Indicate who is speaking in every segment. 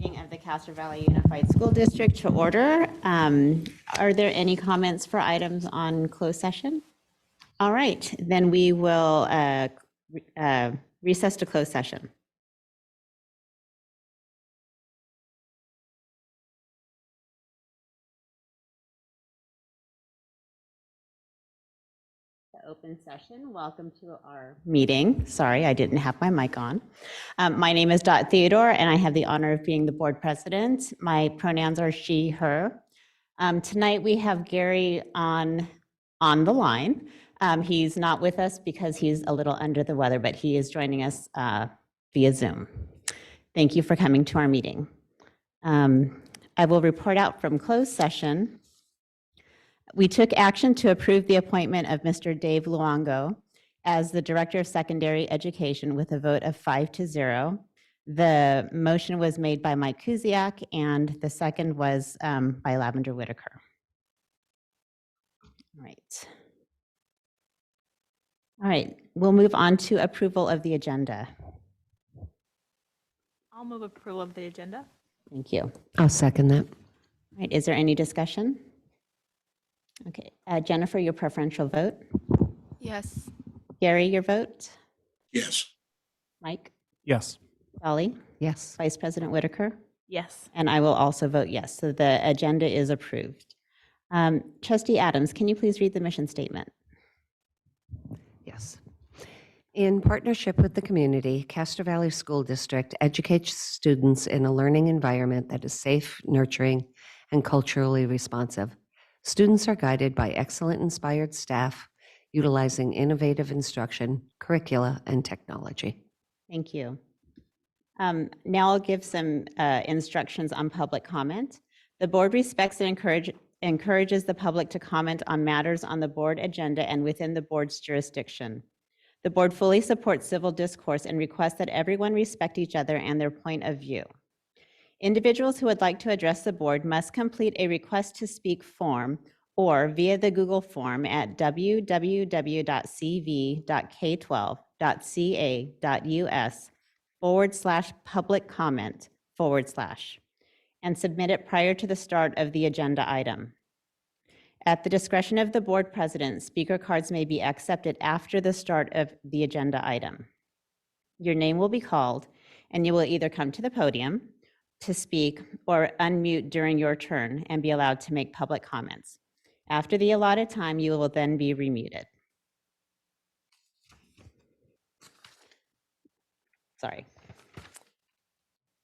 Speaker 1: Meeting of the Castro Valley Unified School District to order. Are there any comments for items on closed session? All right, then we will recess to closed session. Open session. Welcome to our meeting. Sorry, I didn't have my mic on. My name is Dot Theodore, and I have the honor of being the board president. My pronouns are she, her. Tonight we have Gary on the line. He's not with us because he's a little under the weather, but he is joining us via Zoom. Thank you for coming to our meeting. I will report out from closed session. We took action to approve the appointment of Mr. Dave Luongo as the Director of Secondary Education with a vote of 5-0. The motion was made by Mike Kuziak, and the second was by Lavender Whitaker. All right, we'll move on to approval of the agenda.
Speaker 2: I'll move approval of the agenda.
Speaker 1: Thank you.
Speaker 3: I'll second that.
Speaker 1: All right, is there any discussion? Okay, Jennifer, your preferential vote?
Speaker 2: Yes.
Speaker 1: Gary, your vote?
Speaker 4: Yes.
Speaker 1: Mike?
Speaker 5: Yes.
Speaker 1: Dolly?
Speaker 3: Yes.
Speaker 1: Vice President Whitaker?
Speaker 2: Yes.
Speaker 1: And I will also vote yes, so the agenda is approved. Trustee Adams, can you please read the mission statement?
Speaker 3: Yes. In partnership with the community, Castro Valley School District educates students in a learning environment that is safe, nurturing, and culturally responsive. Students are guided by excellent, inspired staff, utilizing innovative instruction, curricula, and technology.
Speaker 1: Thank you. Now I'll give some instructions on public comment. The board respects and encourages the public to comment on matters on the board agenda and within the board's jurisdiction. The board fully supports civil discourse and requests that everyone respect each other and their point of view. Individuals who would like to address the board must complete a request to speak form or via the Google form at www.cv.k12.ca.us/public comment/ and submit it prior to the start of the agenda item. At the discretion of the board president, speaker cards may be accepted after the start of the agenda item. Your name will be called, and you will either come to the podium to speak or unmute during your turn and be allowed to make public comments. After the allotted time, you will then be remuted. Sorry.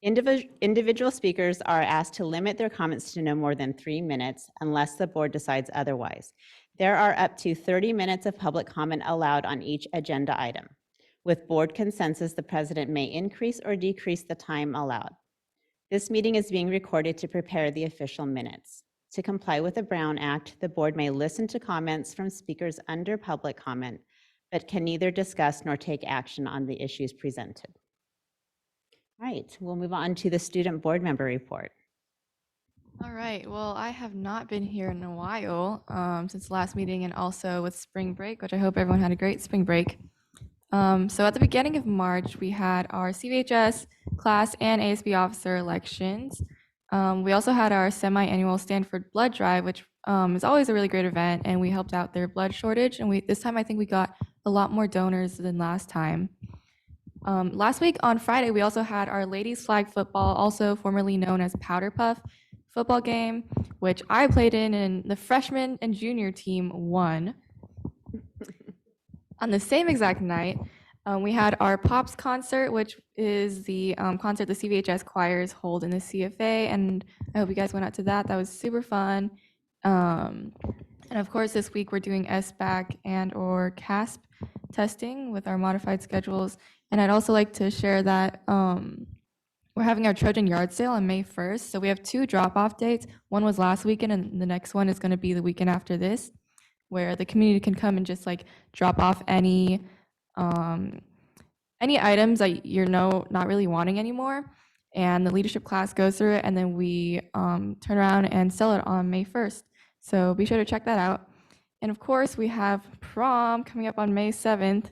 Speaker 1: Individual speakers are asked to limit their comments to no more than 3 minutes unless the board decides otherwise. There are up to 30 minutes of public comment allowed on each agenda item. With board consensus, the president may increase or decrease the time allowed. This meeting is being recorded to prepare the official minutes. To comply with the Brown Act, the board may listen to comments from speakers under public comment, but can neither discuss nor take action on the issues presented. All right, we'll move on to the student board member report.
Speaker 2: All right. Well, I have not been here in a while since last meeting and also with spring break, which I hope everyone had a great spring break. So at the beginning of March, we had our CVHS class and ASB officer elections. We also had our semi-annual Stanford blood drive, which is always a really great event, and we helped out their blood shortage. And this time I think we got a lot more donors than last time. Last week on Friday, we also had our ladies flag football, also formerly known as Powder Puff football game, which I played in, and the freshman and junior team won. On the same exact night, we had our Pops concert, which is the concert the CVHS choirs hold in the CFA, and I hope you guys went out to that. That was super fun. And of course, this week we're doing SBAC and or CASP testing with our modified schedules. And I'd also like to share that we're having our Trojan Yard Sale on May 1st. So we have 2 drop-off dates. One was last weekend, and the next one is going to be the weekend after this, where the community can come and just like drop off any items that you're not really wanting anymore, and the leadership class goes through it, and then we turn around and sell it on May 1st. So be sure to check that out. And of course, we have prom coming up on May 7th,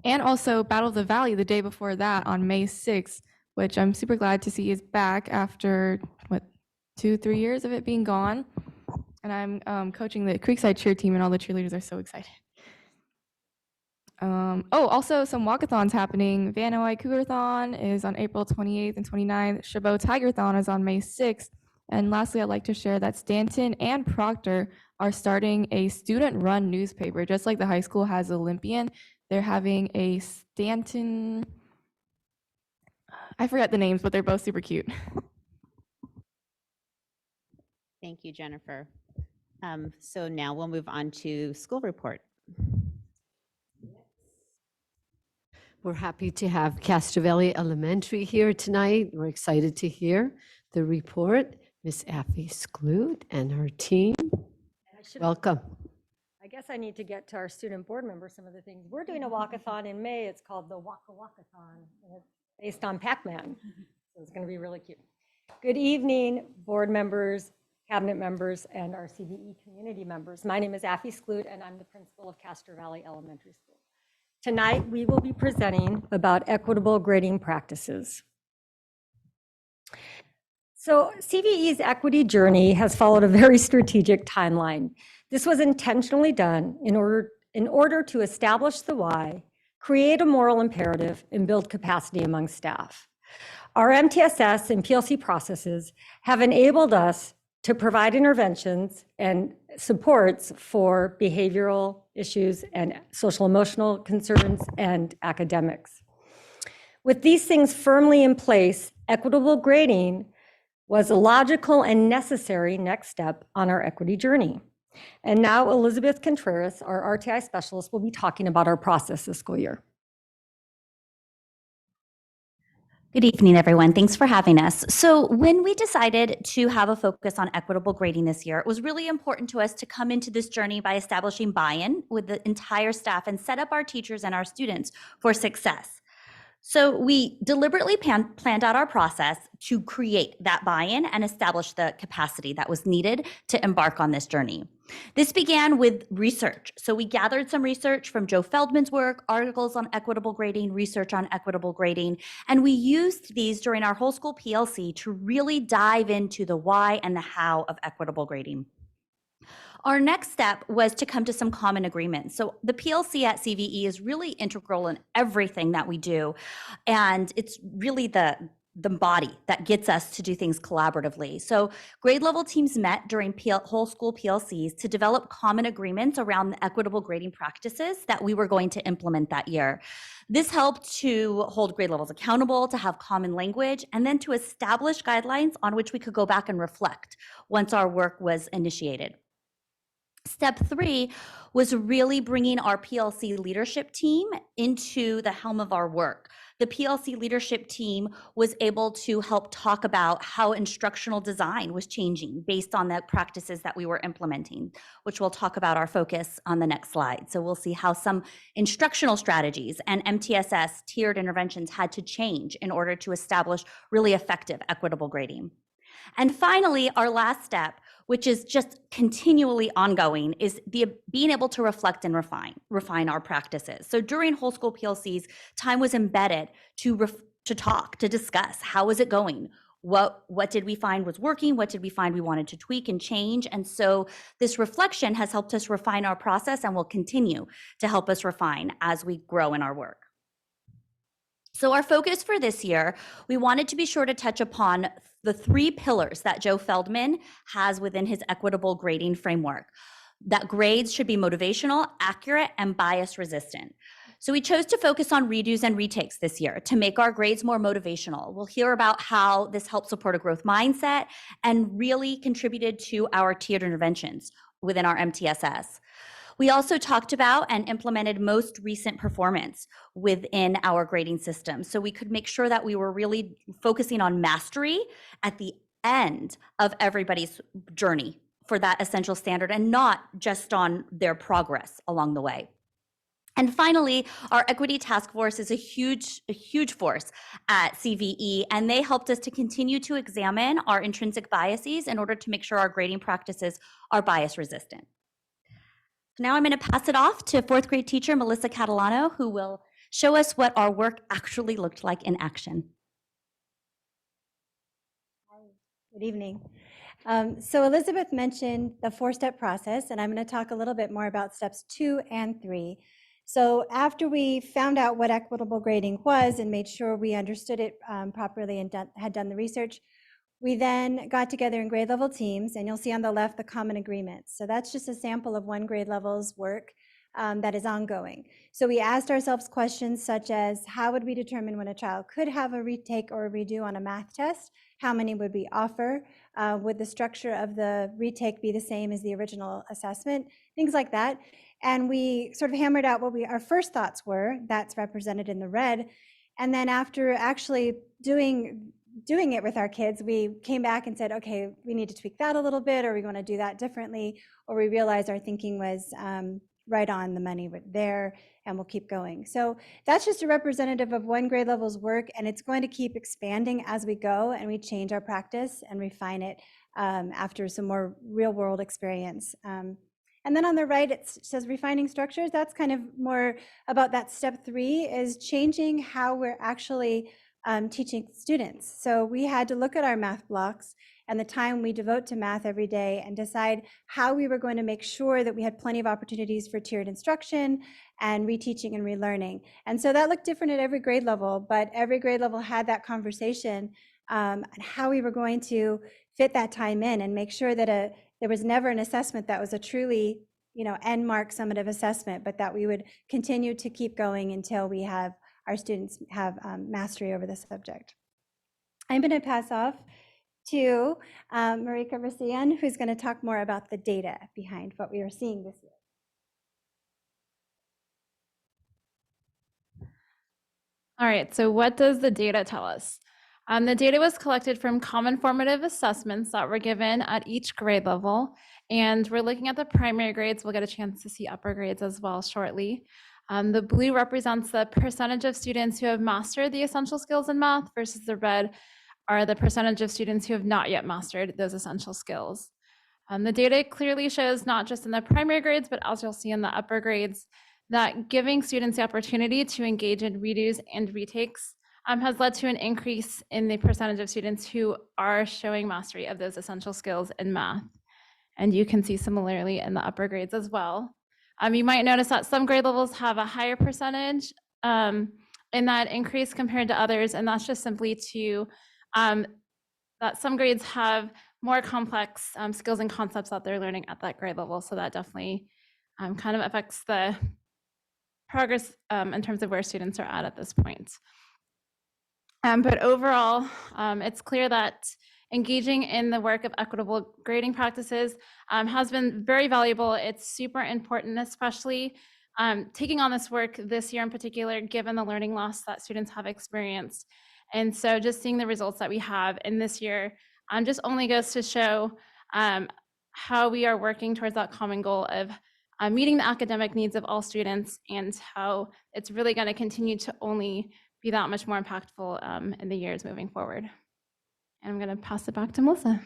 Speaker 2: and also Battle of the Valley the day before that on May 6th, which I'm super glad to see is back after, 2-3 years of it being gone. And I'm coaching the Creekside cheer team, and all the cheerleaders are so excited. Also some walkathons happening. Van Noy Cougarthon is on April 28th and 29th. Chabot Tigerthon is on May 6th. And lastly, I'd like to share that Stanton and Proctor are starting a student-run newspaper. Just like the high school has Olympian, they're having a Stanton, I forget the names, but they're both super cute.
Speaker 1: Thank you, Jennifer. So now we'll move on to school report.
Speaker 4: We're happy to have Castrovelli Elementary here tonight. We're excited to hear the report. Miss Affie Skloot and her team. Welcome.
Speaker 5: I guess I need to get to our student board members some of the things. We're doing a walkathon in May. It's called the Waka Wakathon, and it's based on Pac-Man. So it's going to be really cute. Good evening, board members, cabinet members, and our CVE community members. My name is Affie Skloot, and I'm the principal of Castro Valley Elementary School. Tonight, we will be presenting about equitable grading practices. So CVE's equity journey has followed a very strategic timeline. This was intentionally done in order to establish the why, create a moral imperative, and build capacity among staff. Our MTSS and PLC processes have enabled us to provide interventions and supports for behavioral issues and social emotional concerns and academics. With these things firmly in place, equitable grading was a logical and necessary next step on our equity journey. And now Elizabeth Contreras, our RTI specialist, will be talking about our process this school year.
Speaker 6: Good evening, everyone. Thanks for having us. So when we decided to have a focus on equitable grading this year, it was really important to us to come into this journey by establishing buy-in with the entire staff and set up our teachers and our students for success. So we deliberately planned out our process to create that buy-in and establish the capacity that was needed to embark on this journey. This began with research. So we gathered some research from Joe Feldman's work, articles on equitable grading, research on equitable grading, and we used these during our whole school PLC to really dive into the why and the how of equitable grading. Our next step was to come to some common agreements. So the PLC at CVE is really integral in everything that we do, and it's really the body that gets us to do things collaboratively. So grade level teams met during whole school PLCs to develop common agreements around the equitable grading practices that we were going to implement that year. This helped to hold grade levels accountable, to have common language, and then to establish guidelines on which we could go back and reflect once our work was initiated. Step 3 was really bringing our PLC leadership team into the helm of our work. The PLC leadership team was able to help talk about how instructional design was changing based on the practices that we were implementing, which we'll talk about our focus on the next slide. So we'll see how some instructional strategies and MTSS tiered interventions had to change in order to establish really effective equitable grading. And finally, our last step, which is just continually ongoing, is being able to reflect and refine our practices. So during whole school PLCs, time was embedded to talk, to discuss how is it going, what did we find was working, what did we find we wanted to tweak and change. And so this reflection has helped us refine our process and will continue to help us refine as we grow in our work. So our focus for this year, we wanted to be sure to touch upon the 3 pillars that Joe Feldman has within his equitable grading framework, that grades should be motivational, accurate, and bias resistant. So we chose to focus on redos and retakes this year to make our grades more motivational. We'll hear about how this helped support a growth mindset and really contributed to our tiered interventions within our MTSS. We also talked about and implemented most recent performance within our grading system. So we could make sure that we were really focusing on mastery at the end of everybody's journey for that essential standard and not just on their progress along the way. And finally, our equity task force is a huge force at CVE, and they helped us to continue to examine our intrinsic biases in order to make sure our grading practices are bias resistant. Now I'm going to pass it off to 4th grade teacher Melissa Catalano, who will show us what our work actually looked like in action.
Speaker 7: Good evening. So Elizabeth mentioned the four-step process, and I'm going to talk a little bit more about steps 2 and 3. So after we found out what equitable grading was and made sure we understood it properly and had done the research, we then got together in grade level teams, and you'll see on the left the common agreements. So that's just a sample of one grade level's work that is ongoing. So we asked ourselves questions such as, how would we determine when a child could have a retake or a redo on a math test? How many would we offer? Would the structure of the retake be the same as the original assessment? Things like that. And we sort of hammered out what our first thoughts were. That's represented in the red. And then after actually doing it with our kids, we came back and said, okay, we need to tweak that a little bit, or we want to do that differently, or we realized our thinking was right on the money there, and we'll keep going. So that's just a representative of one grade level's work, and it's going to keep expanding as we go, and we change our practice and refine it after some more real world experience. And then on the right, it says refining structures. That's kind of more about that step 3 is changing how we're actually teaching students. So we had to look at our math blocks and the time we devote to math every day and decide how we were going to make sure that we had plenty of opportunities for tiered instruction and reteaching and relearning. And so that looked different at every grade level, but every grade level had that conversation on how we were going to fit that time in and make sure that there was never an assessment that was a truly, end mark summative assessment, but that we would continue to keep going until we have our students have mastery over the subject. I'm going to pass off to Marika Rasian, who's going to talk more about the data behind what we are seeing this year.
Speaker 8: All right, so what does the data tell us? The data was collected from common formative assessments that were given at each grade level, and we're looking at the primary grades. We'll get a chance to see upper grades as well shortly. The blue represents the percentage of students who have mastered the essential skills in math versus the red are the percentage of students who have not yet mastered those essential skills. The data clearly shows not just in the primary grades, but as you'll see in the upper grades, that giving students the opportunity to engage in redos and retakes has led to an increase in the percentage of students who are showing mastery of those essential skills in math. And you can see similarly in the upper grades as well. You might notice that some grade levels have a higher percentage in that increase compared to others, and that's just simply to that some grades have more complex skills and concepts that they're learning at that grade level. So that definitely kind of affects the progress in terms of where students are at this point. But overall, it's clear that engaging in the work of equitable grading practices has been very valuable. It's super important, especially taking on this work this year in particular, given the learning loss that students have experienced. And so just seeing the results that we have in this year just only goes to show how we are working towards that common goal of meeting the academic needs of all students, and how it's really going to continue to only be that much more impactful in the years moving forward. And I'm going to pass it back to Melissa.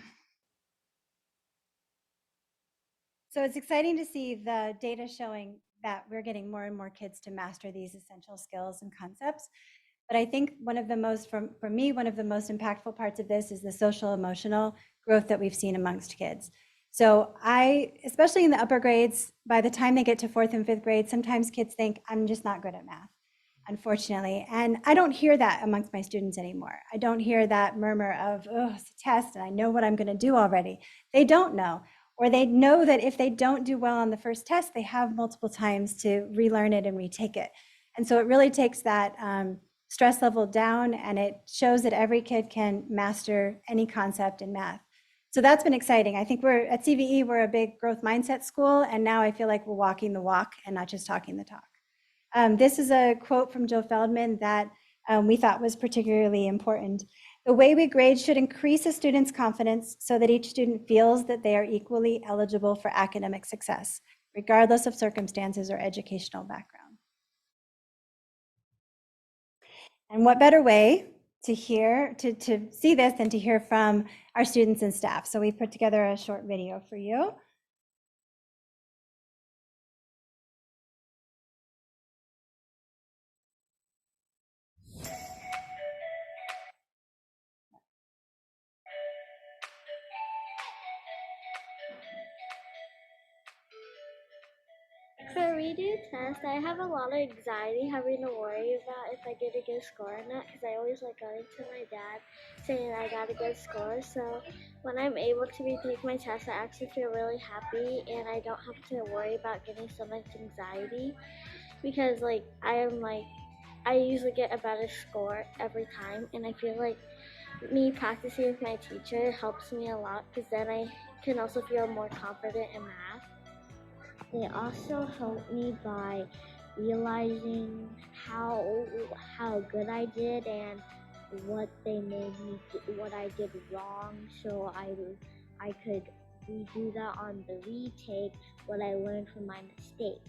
Speaker 7: So it's exciting to see the data showing that we're getting more and more kids to master these essential skills and concepts. But I think one of the most, for me, one of the most impactful parts of this is the social emotional growth that we've seen amongst kids. So especially in the upper grades, by the time they get to 4th and 5th grade, sometimes kids think, I'm just not good at math, unfortunately. And I don't hear that amongst my students anymore. I don't hear that murmur of, oh, it's a test and I know what I'm going to do already. They don't know, or they know that if they don't do well on the first test, they have multiple times to relearn it and retake it. And so it really takes that stress level down, and it shows that every kid can master any concept in math. So that's been exciting. I think we're at CVE, we're a big growth mindset school, and now I feel like we're walking the walk and not just talking the talk. This is a quote from Joe Feldman that we thought was particularly important. The way we grade should increase a student's confidence so that each student feels that they are equally eligible for academic success, regardless of circumstances or educational background. And what better way to see this than to hear from our students and staff. So we put together a short video for you.
Speaker 9: For redo test, I have a lot of anxiety having to worry about if I get a good score or not because I always like going to my dad saying I got a good score. So when I'm able to retake my test, I actually feel really happy and I don't have to worry about getting so much anxiety because I usually get a better score every time and I feel like me practicing with my teacher helps me a lot because then I can also feel more confident in math. They also helped me by realizing how good I did and what they made me what I did wrong, so I could redo that on the retake what I learned from my mistake.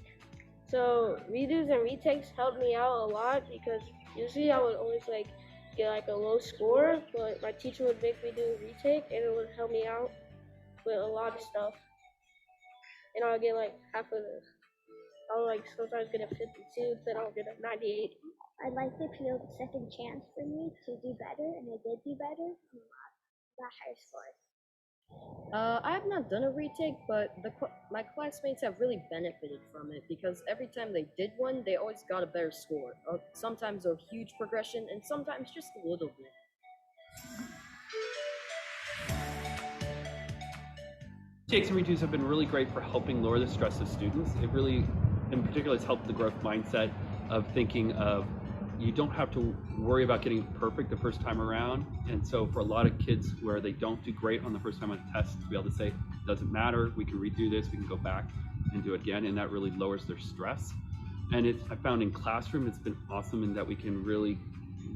Speaker 10: So redos and retakes helped me out a lot because usually I would always get a low score, but my teacher would make me do a retake and it would help me out with a lot of stuff. And I'll get half of this. I'll sometimes get a 52, then I'll get a 98.
Speaker 9: I'd like to feel the second chance for me to do better, and I did do better and got higher scores.
Speaker 11: I have not done a retake, but my classmates have really benefited from it because every time they did one, they always got a better score. Sometimes a huge progression, and sometimes just a little bit.
Speaker 12: Retakes and redos have been really great for helping lower the stress of students. It really, in particular, has helped the growth mindset of thinking of you don't have to worry about getting perfect the first time around. And so for a lot of kids where they don't do great on the first time on a test, to be able to say, it doesn't matter, we can redo this, we can go back and do it again, and that really lowers their stress. And I found in classroom, it's been awesome in that we can really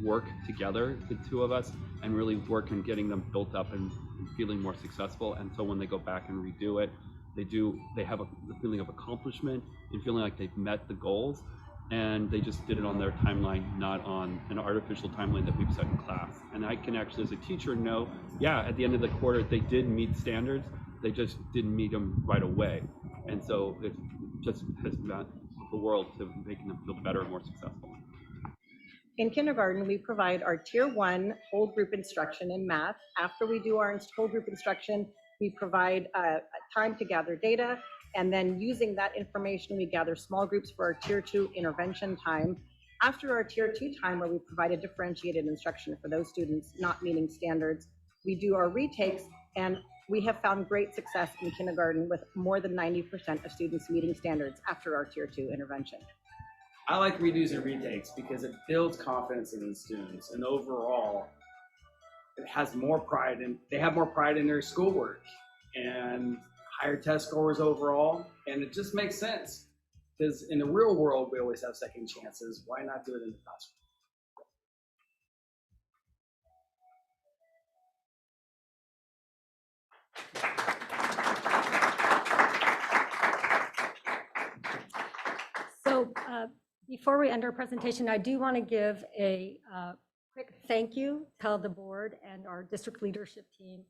Speaker 12: work together, the two of us, and really work on getting them built up and feeling more successful. And so when they go back and redo it, they have the feeling of accomplishment and feeling like they've met the goals, and they just did it on their timeline, not on an artificial timeline that we've set in class. And I can actually, as a teacher, know, yeah, at the end of the quarter, they did meet standards, they just didn't meet them right away. And so it just has meant the world to making them feel better and more successful.
Speaker 13: In kindergarten, we provide our Tier 1 whole group instruction in math. After we do our whole group instruction, we provide time to gather data, and then using that information, we gather small groups for our Tier 2 intervention time. After our Tier 2 time, where we provide a differentiated instruction for those students not meeting standards, we do our retakes, and we have found great success in kindergarten with more than 90% of students meeting standards after our Tier 2 intervention.
Speaker 14: I like redos and retakes because it builds confidence in the students, and overall, it has more pride, and they have more pride in their schoolwork and higher test scores overall. And it just makes sense because in the real world, we always have second chances. Why not do it in the classroom?
Speaker 5: So before we end our presentation, I do want to give a quick thank you to the board and our district leadership team.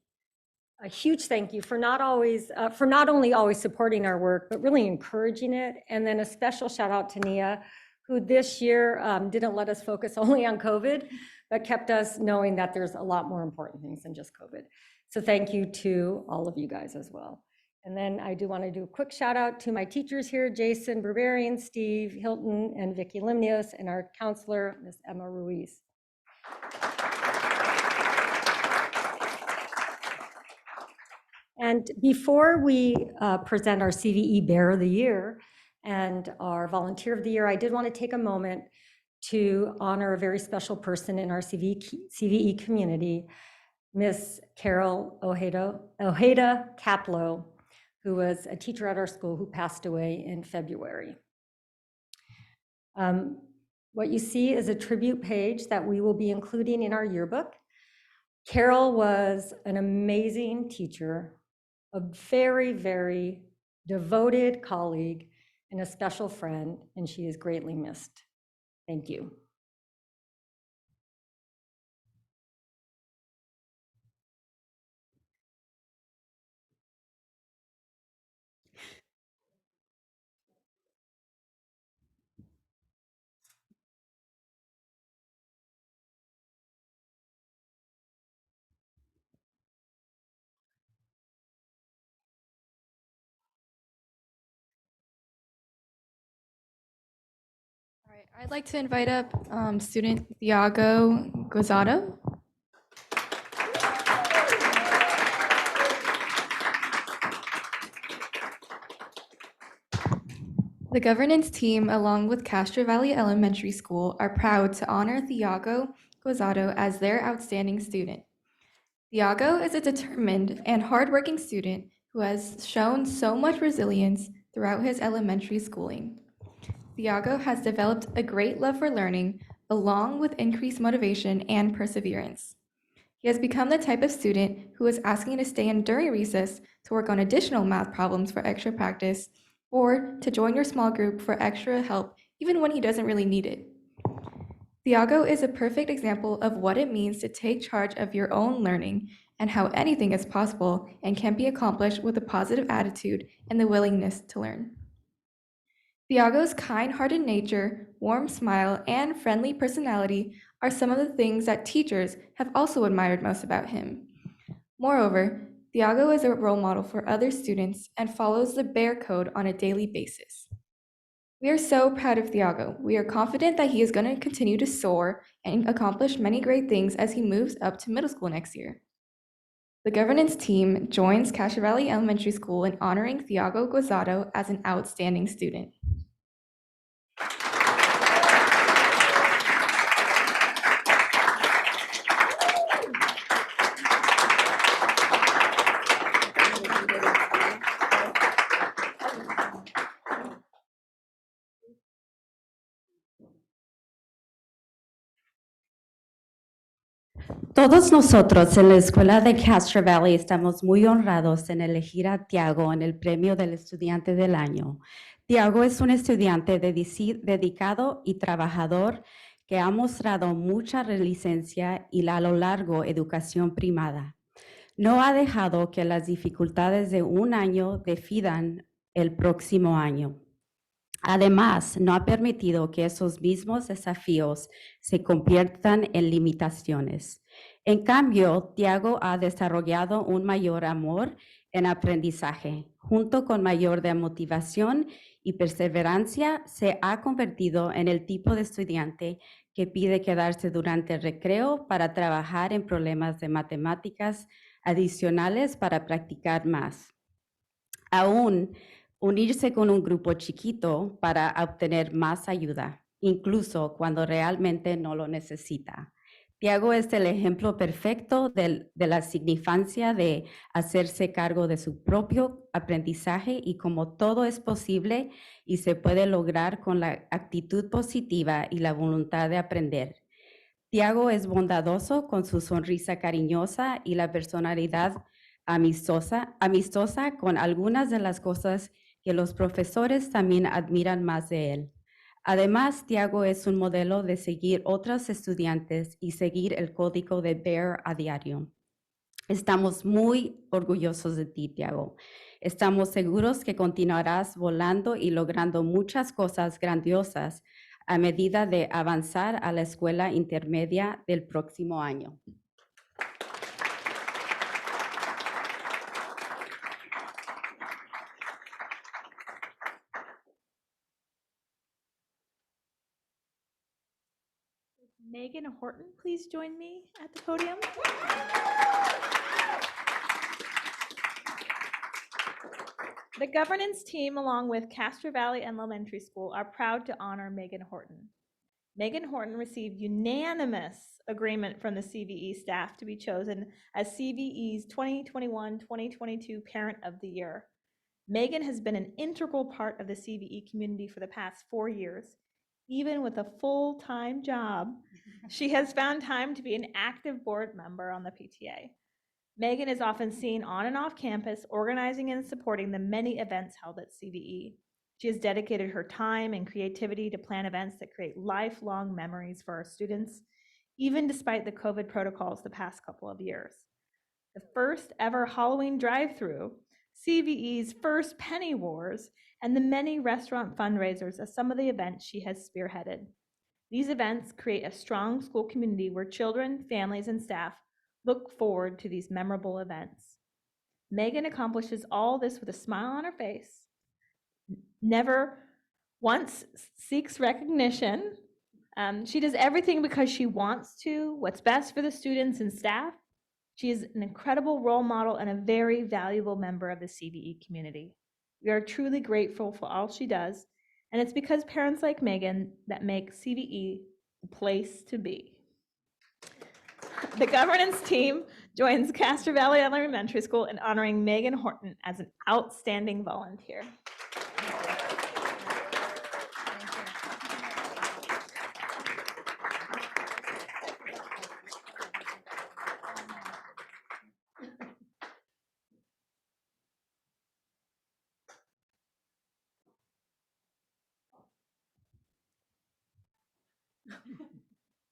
Speaker 5: A huge thank you for not only always supporting our work, but really encouraging it. And then a special shout out to Nia, who this year didn't let us focus only on COVID, but kept us knowing that there's a lot more important things than just COVID. So thank you to all of you guys as well. And then I do want to do a quick shout out to my teachers here, Jason Berberian, Steve Hilton, and Vicki Limnios, and our counselor, Ms. Emma Ruiz. And before we present our CVE Bear of the Year and our Volunteer of the Year, I did want to take a moment to honor a very special person in our CVE community, Miss Carol Ojeda Caplow, who was a teacher at our school who passed away in February. What you see is a tribute page that we will be including in our yearbook. Carol was an amazing teacher, a very, very devoted colleague, and a special friend, and she is greatly missed. Thank you.
Speaker 2: I'd like to invite up student Thiago Gozado. The governance team, along with Castro Valley Elementary School, are proud to honor Thiago Gozado as their outstanding student. Thiago is a determined and hardworking student who has shown so much resilience throughout his elementary schooling. Thiago has developed a great love for learning, along with increased motivation and perseverance. He has become the type of student who is asking to stay in during recess to work on additional math problems for extra practice, or to join your small group for extra help even when he doesn't really need it. Thiago is a perfect example of what it means to take charge of your own learning and how anything is possible and can be accomplished with a positive attitude and the willingness to learn. Thiago's kind-hearted nature, warm smile, and friendly personality are some of the things that teachers have also admired most about him. Moreover, Thiago is a role model for other students and follows the BEAR code on a daily basis. We are so proud of Thiago. We are confident that he is going to continue to soar and accomplish many great things as he moves up to middle school next year. The governance team joins Castro Valley Elementary School in honoring Thiago Gozado as an outstanding student.
Speaker 15: Todos nosotros en la Escuela de Castro Valley estamos muy honrados en elegir a Tiago en el Premio del Estudiante del Año. Tiago es un estudiante dedicado y trabajador que ha mostrado mucha resiliencia y a lo largo educación primada. No ha dejado que las dificultades de un año definan el próximo año. Además, no ha permitido que esos mismos desafíos se conviertan en limitaciones. En cambio, Tiago ha desarrollado un mayor amor en aprendizaje. Junto con mayor de motivación y perseverancia, se ha convertido en el tipo de estudiante que pide quedarse durante el recreo para trabajar en problemas de matemáticas adicionales para practicar más. Aún, unirse con un grupo chiquito para obtener más ayuda, incluso cuando realmente no lo necesita. Tiago es el ejemplo perfecto de la significancia de hacerse cargo de su propio aprendizaje y cómo todo es posible y se puede lograr con la actitud positiva y la voluntad de aprender. Tiago es bondadoso con su sonrisa cariñosa y la personalidad amistosa con algunas de las cosas que los profesores también admiran más de él. Además, Tiago es un modelo de seguir otros estudiantes y seguir el código de BEAR a diario. Estamos muy orgullosos de ti, Tiago. Estamos seguros que continuarás volando y logrando muchas cosas grandiosas a medida de avanzar a la escuela intermedia del próximo año.
Speaker 16: Megan Horton, please join me at the podium. The governance team, along with Castro Valley Elementary School, are proud to honor Megan Horton. Megan Horton received unanimous agreement from the CVE staff to be chosen as CVE's 2021-2022 Parent of the Year. Megan has been an integral part of the CVE community for the past 4 years. Even with a full-time job, she has found time to be an active board member on the PTA. Megan is often seen on and off campus, organizing and supporting the many events held at CVE. She has dedicated her time and creativity to plan events that create lifelong memories for our students, even despite the COVID protocols the past couple of years. The first ever Halloween drive-through, CVE's first Penny Wars, and the many restaurant fundraisers are some of the events she has spearheaded. These events create a strong school community where children, families, and staff look forward to these memorable events. Megan accomplishes all this with a smile on her face, never once seeks recognition She does everything because she wants to, what's best for the students and staff. She is an incredible role model and a very valuable member of the CVE community. We are truly grateful for all she does, and it's because parents like Megan that make CVE the place to be. The governance team joins Castro Valley Elementary School in honoring Megan Horton as an outstanding volunteer.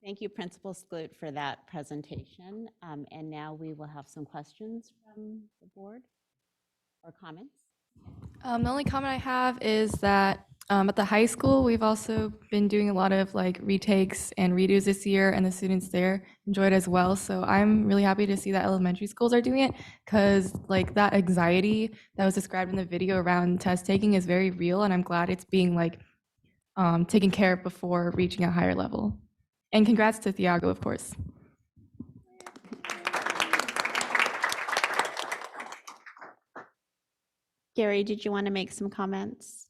Speaker 1: Thank you, Principal Skloot, for that presentation. And now we will have some questions from the board or comments.
Speaker 2: The only comment I have is that at the high school, we've also been doing a lot of like retakes and redos this year, and the students there enjoyed as well. So I'm really happy to see that elementary schools are doing it, because like that anxiety that was described in the video around test taking is very real, and I'm glad it's being like taken care of before reaching a higher level. And congrats to Thiago, of course.
Speaker 1: Gary, did you want to make some comments?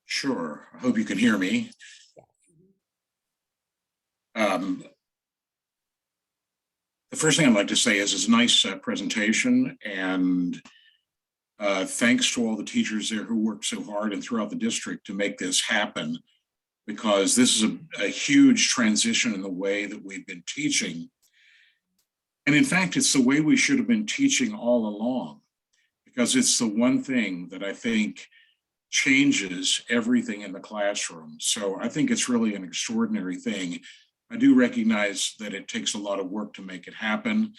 Speaker 17: Sure. I hope you can hear me. The first thing I'd like to say is it's a nice presentation, and thanks to all the teachers there who worked so hard and throughout the district to make this happen, because this is a huge transition in the way that we've been teaching. And in fact, it's the way we should have been teaching all along, because it's the one thing that I think changes everything in the classroom. So I think it's really an extraordinary thing. I do recognize that it takes a lot of work to make it happen,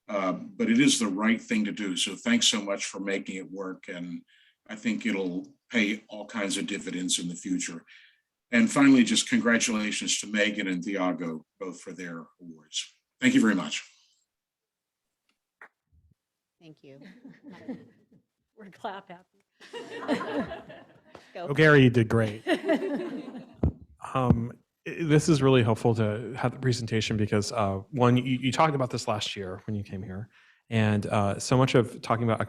Speaker 17: but it is the right thing to do. So thanks so much for making it work. And I think it'll pay all kinds of dividends in the future. And finally, just congratulations to Megan and Thiago, both for their awards. Thank you very much.
Speaker 1: Thank you.
Speaker 4: We're clap happy.
Speaker 1: Go.
Speaker 18: Oh, Gary, you did great. This is really helpful to have the presentation because one, you talked about this last year when you came here, and so much of talking about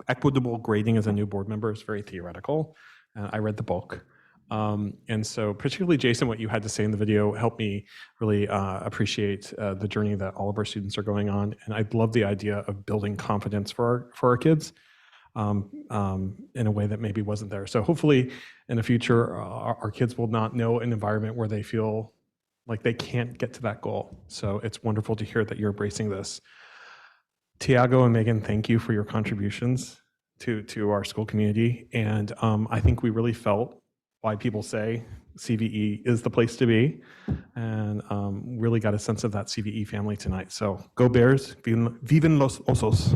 Speaker 18: equitable grading as a new board member is very theoretical. I read the book. And so particularly, Jason, what you had to say in the video helped me really appreciate the journey that all of our students are going on. And I love the idea of building confidence for our kids in a way that maybe wasn't there. So hopefully in the future, our kids will not know an environment where they feel like they can't get to that goal. So it's wonderful to hear that you're embracing this. Thiago and Megan, thank you for your contributions to our school community. And I think we really felt why people say CVE is the place to be, and really got a sense of that CVE family tonight. So go Bears, viven los osos.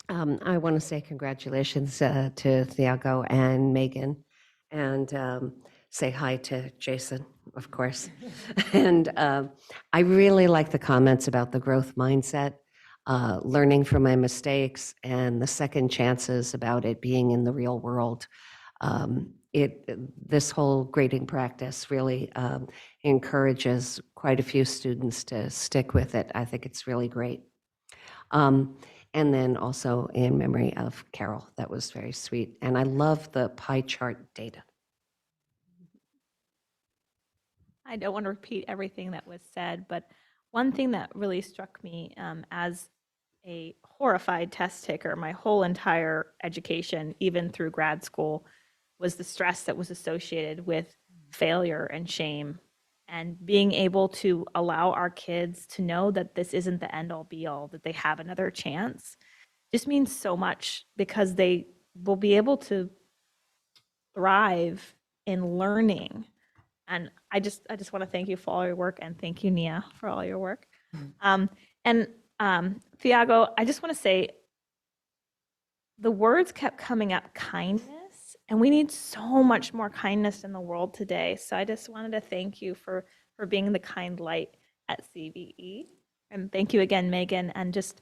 Speaker 3: I want to say congratulations to Thiago and Megan, and say hi to Jason, of course. And I really like the comments about the growth mindset, learning from my mistakes, and the second chances about it being in the real world. This whole grading practice really encourages quite a few students to stick with it. I think it's really great. And then also in memory of Carol, that was very sweet. And I love the pie chart data.
Speaker 16: I don't want to repeat everything that was said, but one thing that really struck me as a horrified test taker my whole entire education, even through grad school, was the stress that was associated with failure and shame. And being able to allow our kids to know that this isn't the end all be all, that they have another chance, just means so much, because they will be able to thrive in learning. And I just want to thank you for all your work, and thank you, Nia, for all your work. Thiago, I just want to say, the words kept coming up, kindness, and we need so much more kindness in the world today. So I just wanted to thank you for being the kind light at CVE. And thank you again, Megan. And just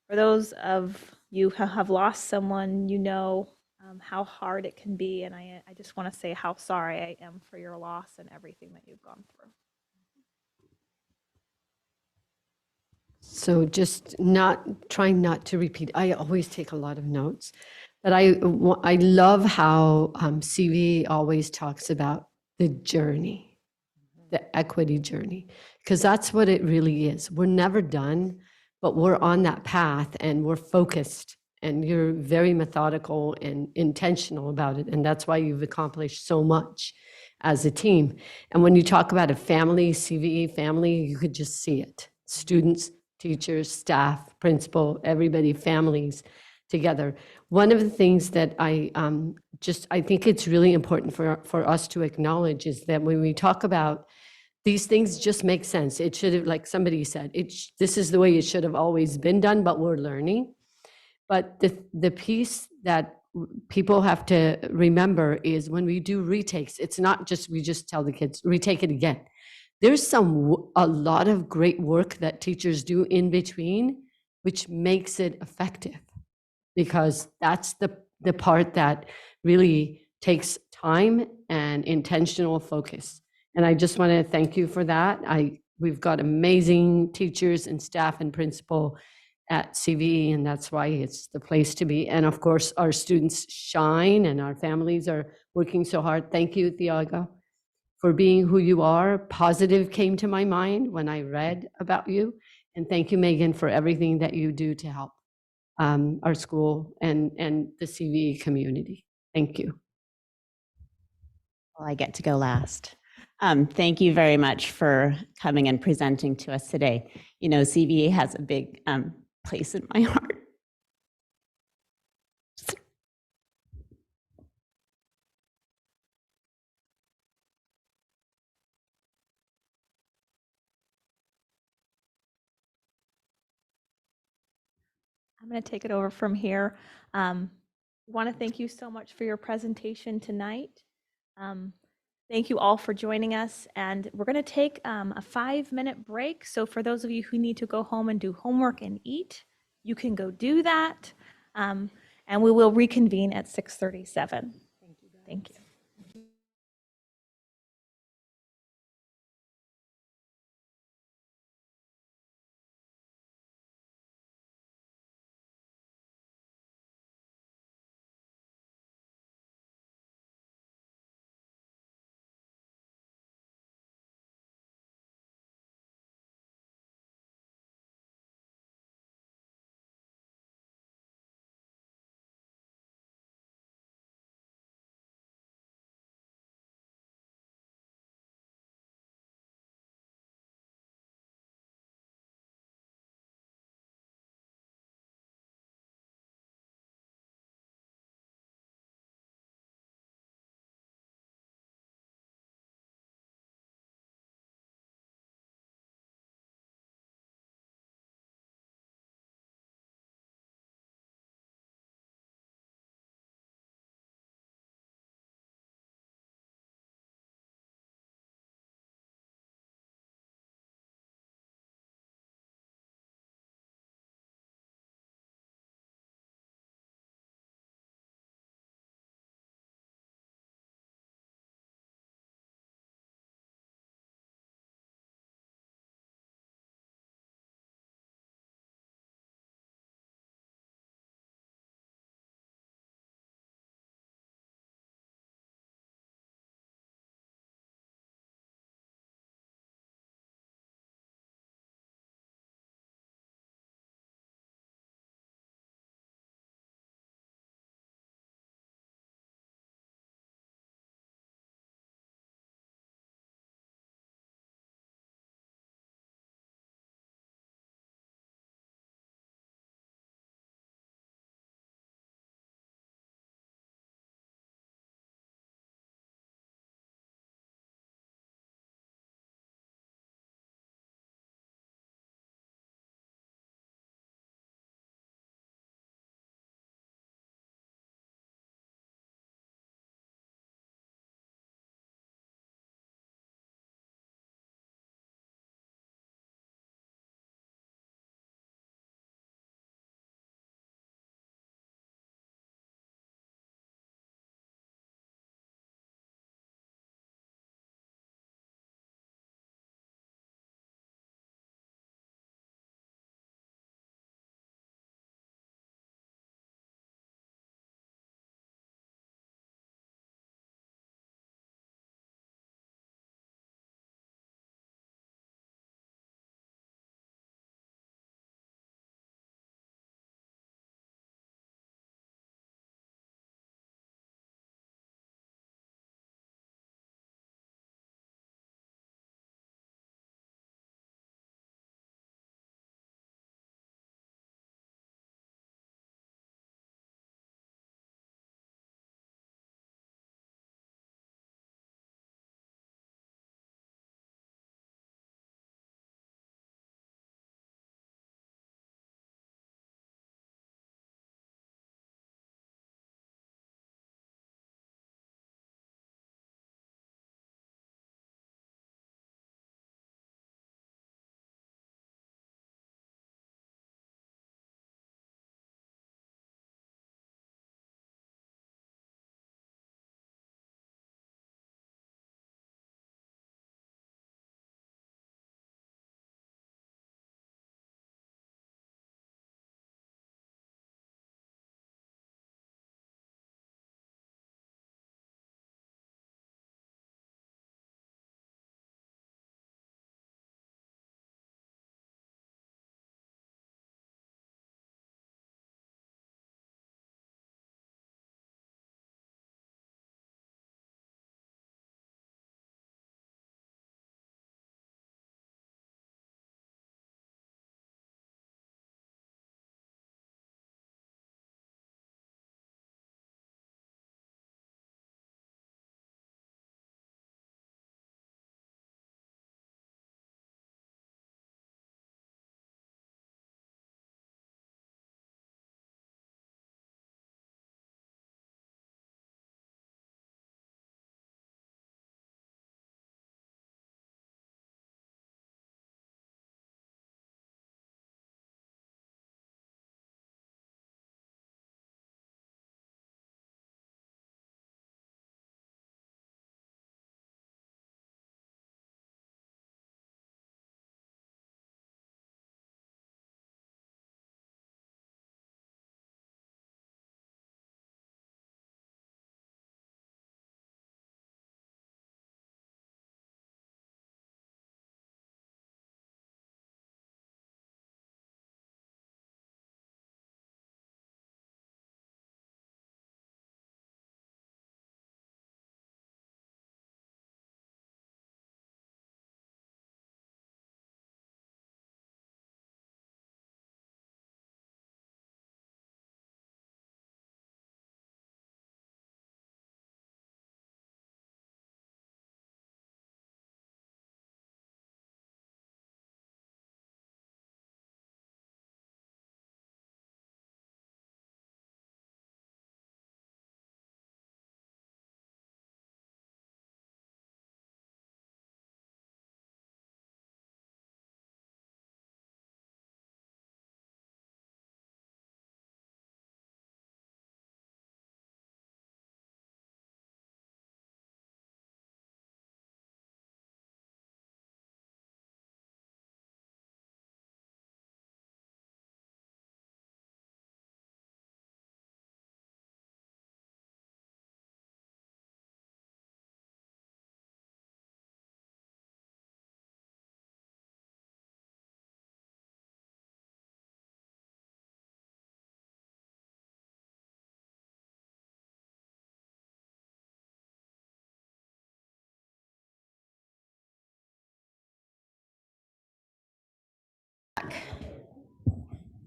Speaker 16: for those of you who have lost someone, how hard it can be. And I just want to say how sorry I am for your loss and everything that you've gone through.
Speaker 4: So just trying not to repeat. I always take a lot of notes, but I love how CV always talks about the journey, the equity journey, because that's what it really is. We're never done, but we're on that path and we're focused, and you're very methodical and intentional about it. And that's why you've accomplished so much as a team. And when you talk about a family, CVE family, you could just see it. Students, teachers, staff, principal, everybody, families together. One of the things that I think it's really important for us to acknowledge is that when we talk about these things, just make sense. It should have, like somebody said, this is the way it should have always been done, but we're learning. But the piece that people have to remember is when we do retakes, it's not just we just tell the kids, retake it again. There's a lot of great work that teachers do in between, which makes it effective, because that's the part that really takes time and intentional focus. And I just want to thank you for that. We've got amazing teachers and staff and principal at CVE, and that's why it's the place to be. And of course, our students shine and our families are working so hard. Thank you, Thiago, for being who you are. Positive came to my mind when I read about you. And thank you, Megan, for everything that you do to help our school and the CVE community. Thank you.
Speaker 1: Well, I get to go last. Thank you very much for coming and presenting to us today. You know, CVE has a big place in my heart.
Speaker 16: I'm going to take it over from here. Want to thank you so much for your presentation tonight. Thank you all for joining us, and we're going to take a 5-minute break. So for those of you who need to go home and do homework and eat, you can go do that, and we will reconvene at 6:37. Thank you.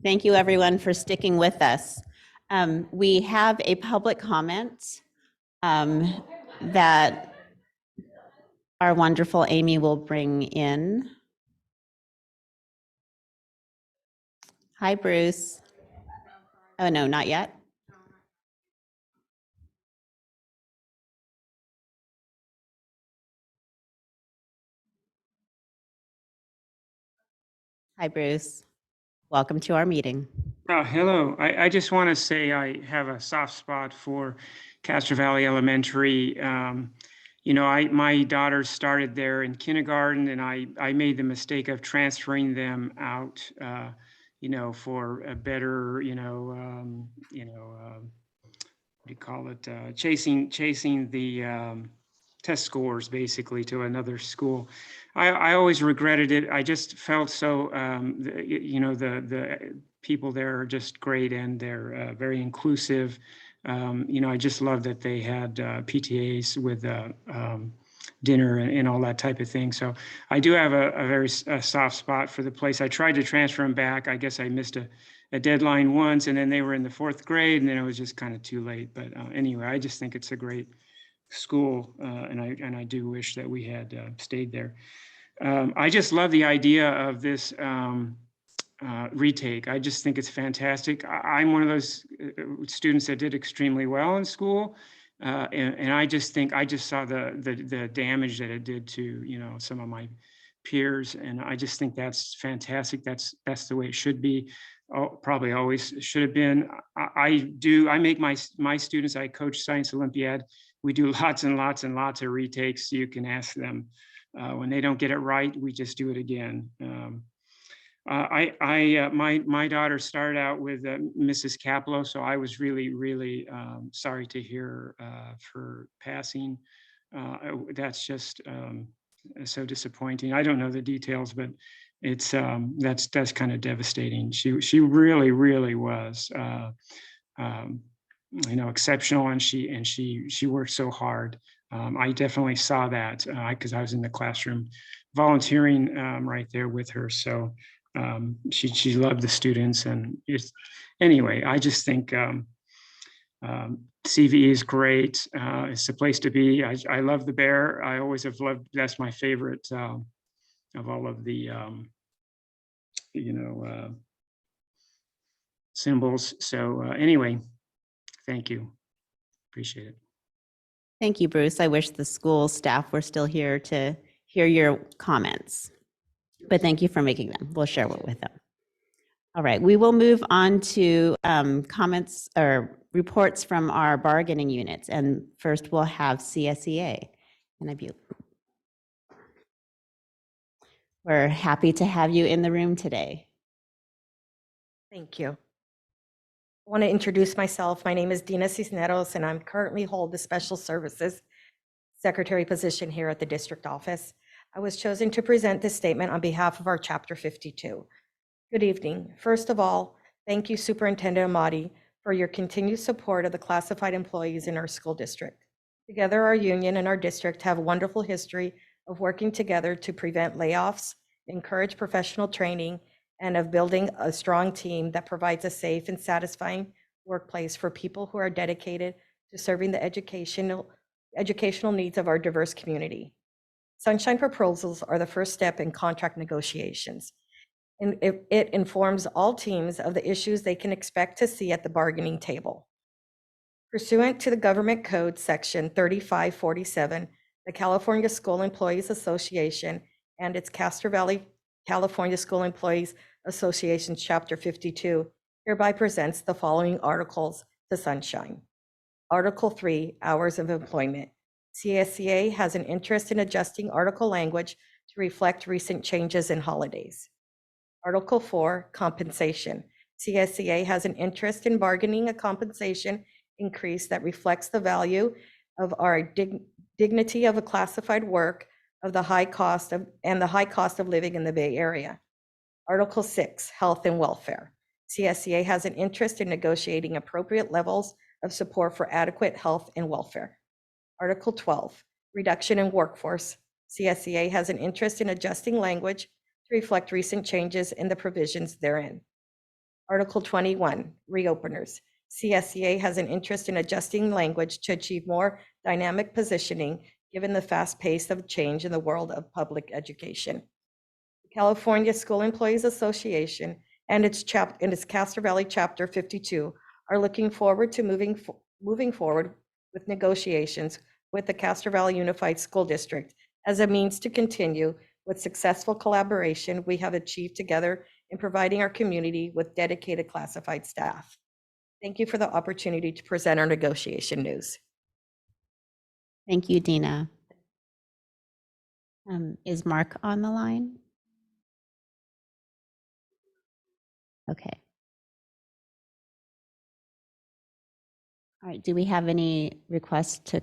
Speaker 1: Thank you, everyone, for sticking with us. We have a public comment that our wonderful Amy will bring in. Hi, Bruce. Oh, no, not yet. Hi, Bruce. Welcome to our meeting.
Speaker 19: Hello. I just want to say I have a soft spot for Castro Valley Elementary. My daughters started there in kindergarten, and I made the mistake of transferring them out, for a better, what do you call it? Chasing the test scores basically to another school. I always regretted it. I just felt so, the people there are just great, and they're very inclusive. I just love that they had PTAs with dinner and all that type of thing. So I do have a very soft spot for the place. I tried to transfer them back. I guess I missed a deadline once, and then they were in the 4th grade, and then it was just kind of too late. But anyway, I just think it's a great school, and I do wish that we had stayed there. I just love the idea of this retake. I just think it's fantastic. I'm one of those students that did extremely well in school, and I just think I just saw the damage that it did to some of my peers, and I just think that's fantastic. That's the way it should be. Probably always should have been. I make my students. I coach Science Olympiad. We do lots and lots and lots of retakes. You can ask them. When they don't get it right, we just do it again. My daughter started out with Mrs. Caplow, so I was really sorry to hear her passing. That's just so disappointing. I don't know the details, but it's that's kind of devastating. She really was exceptional, and she worked so hard. I definitely saw that because I was in the classroom volunteering right there with her. So she loved the students, and anyway, I just think CVE is great. It's a place to be. I love the bear. I always have loved. That's my favorite of all of the symbols. So anyway, thank you. Appreciate it.
Speaker 1: Thank you, Bruce. I wish the school staff were still here to hear your comments, but thank you for making them. We'll share it with them. All right, we will move on to comments or reports from our bargaining units. And first we'll have CSEA. We're happy to have you in the room today.
Speaker 20: Thank you. I want to introduce myself. My name is Dina Cisneros, and I'm currently hold the Special Services Secretary position here at the district office. I was chosen to present this statement on behalf of our Chapter 52. Good evening. First of all, thank you, Superintendent Amati, for your continued support of the classified employees in our school district. Together, our union and our district have a wonderful history of working together to prevent layoffs, encourage professional training, and of building a strong team that provides a safe and satisfying workplace for people who are dedicated to serving the educational needs of our diverse community. Sunshine proposals are the first step in contract negotiations. And it informs all teams of the issues they can expect to see at the bargaining table. Pursuant to the Government Code Section 3547, the California School Employees Association and its Castro Valley California School Employees Association Chapter 52 hereby presents the following articles to Sunshine. Article 3, Hours of Employment. CSEA has an interest in adjusting article language to reflect recent changes in holidays. Article 4, Compensation. CSEA has an interest in bargaining a compensation increase that reflects the value of our dignity of a classified work of the high cost of living in the Bay Area. Article 6, Health and Welfare. CSEA has an interest in negotiating appropriate levels of support for adequate health and welfare. Article 12, Reduction in Workforce. CSEA has an interest in adjusting language to reflect recent changes in the provisions therein. Article 21, reopeners. CSEA has an interest in adjusting language to achieve more dynamic positioning given the fast pace of change in the world of public education. The California School Employees Association and its Castro Valley Chapter 52 are looking forward to moving forward with negotiations with the Castro Valley Unified School District as a means to continue with successful collaboration we have achieved together in providing our community with dedicated classified staff. Thank you for the opportunity to present our negotiation news.
Speaker 1: Thank you, Dina. Is Mark on the line? Okay. All right, do we have any requests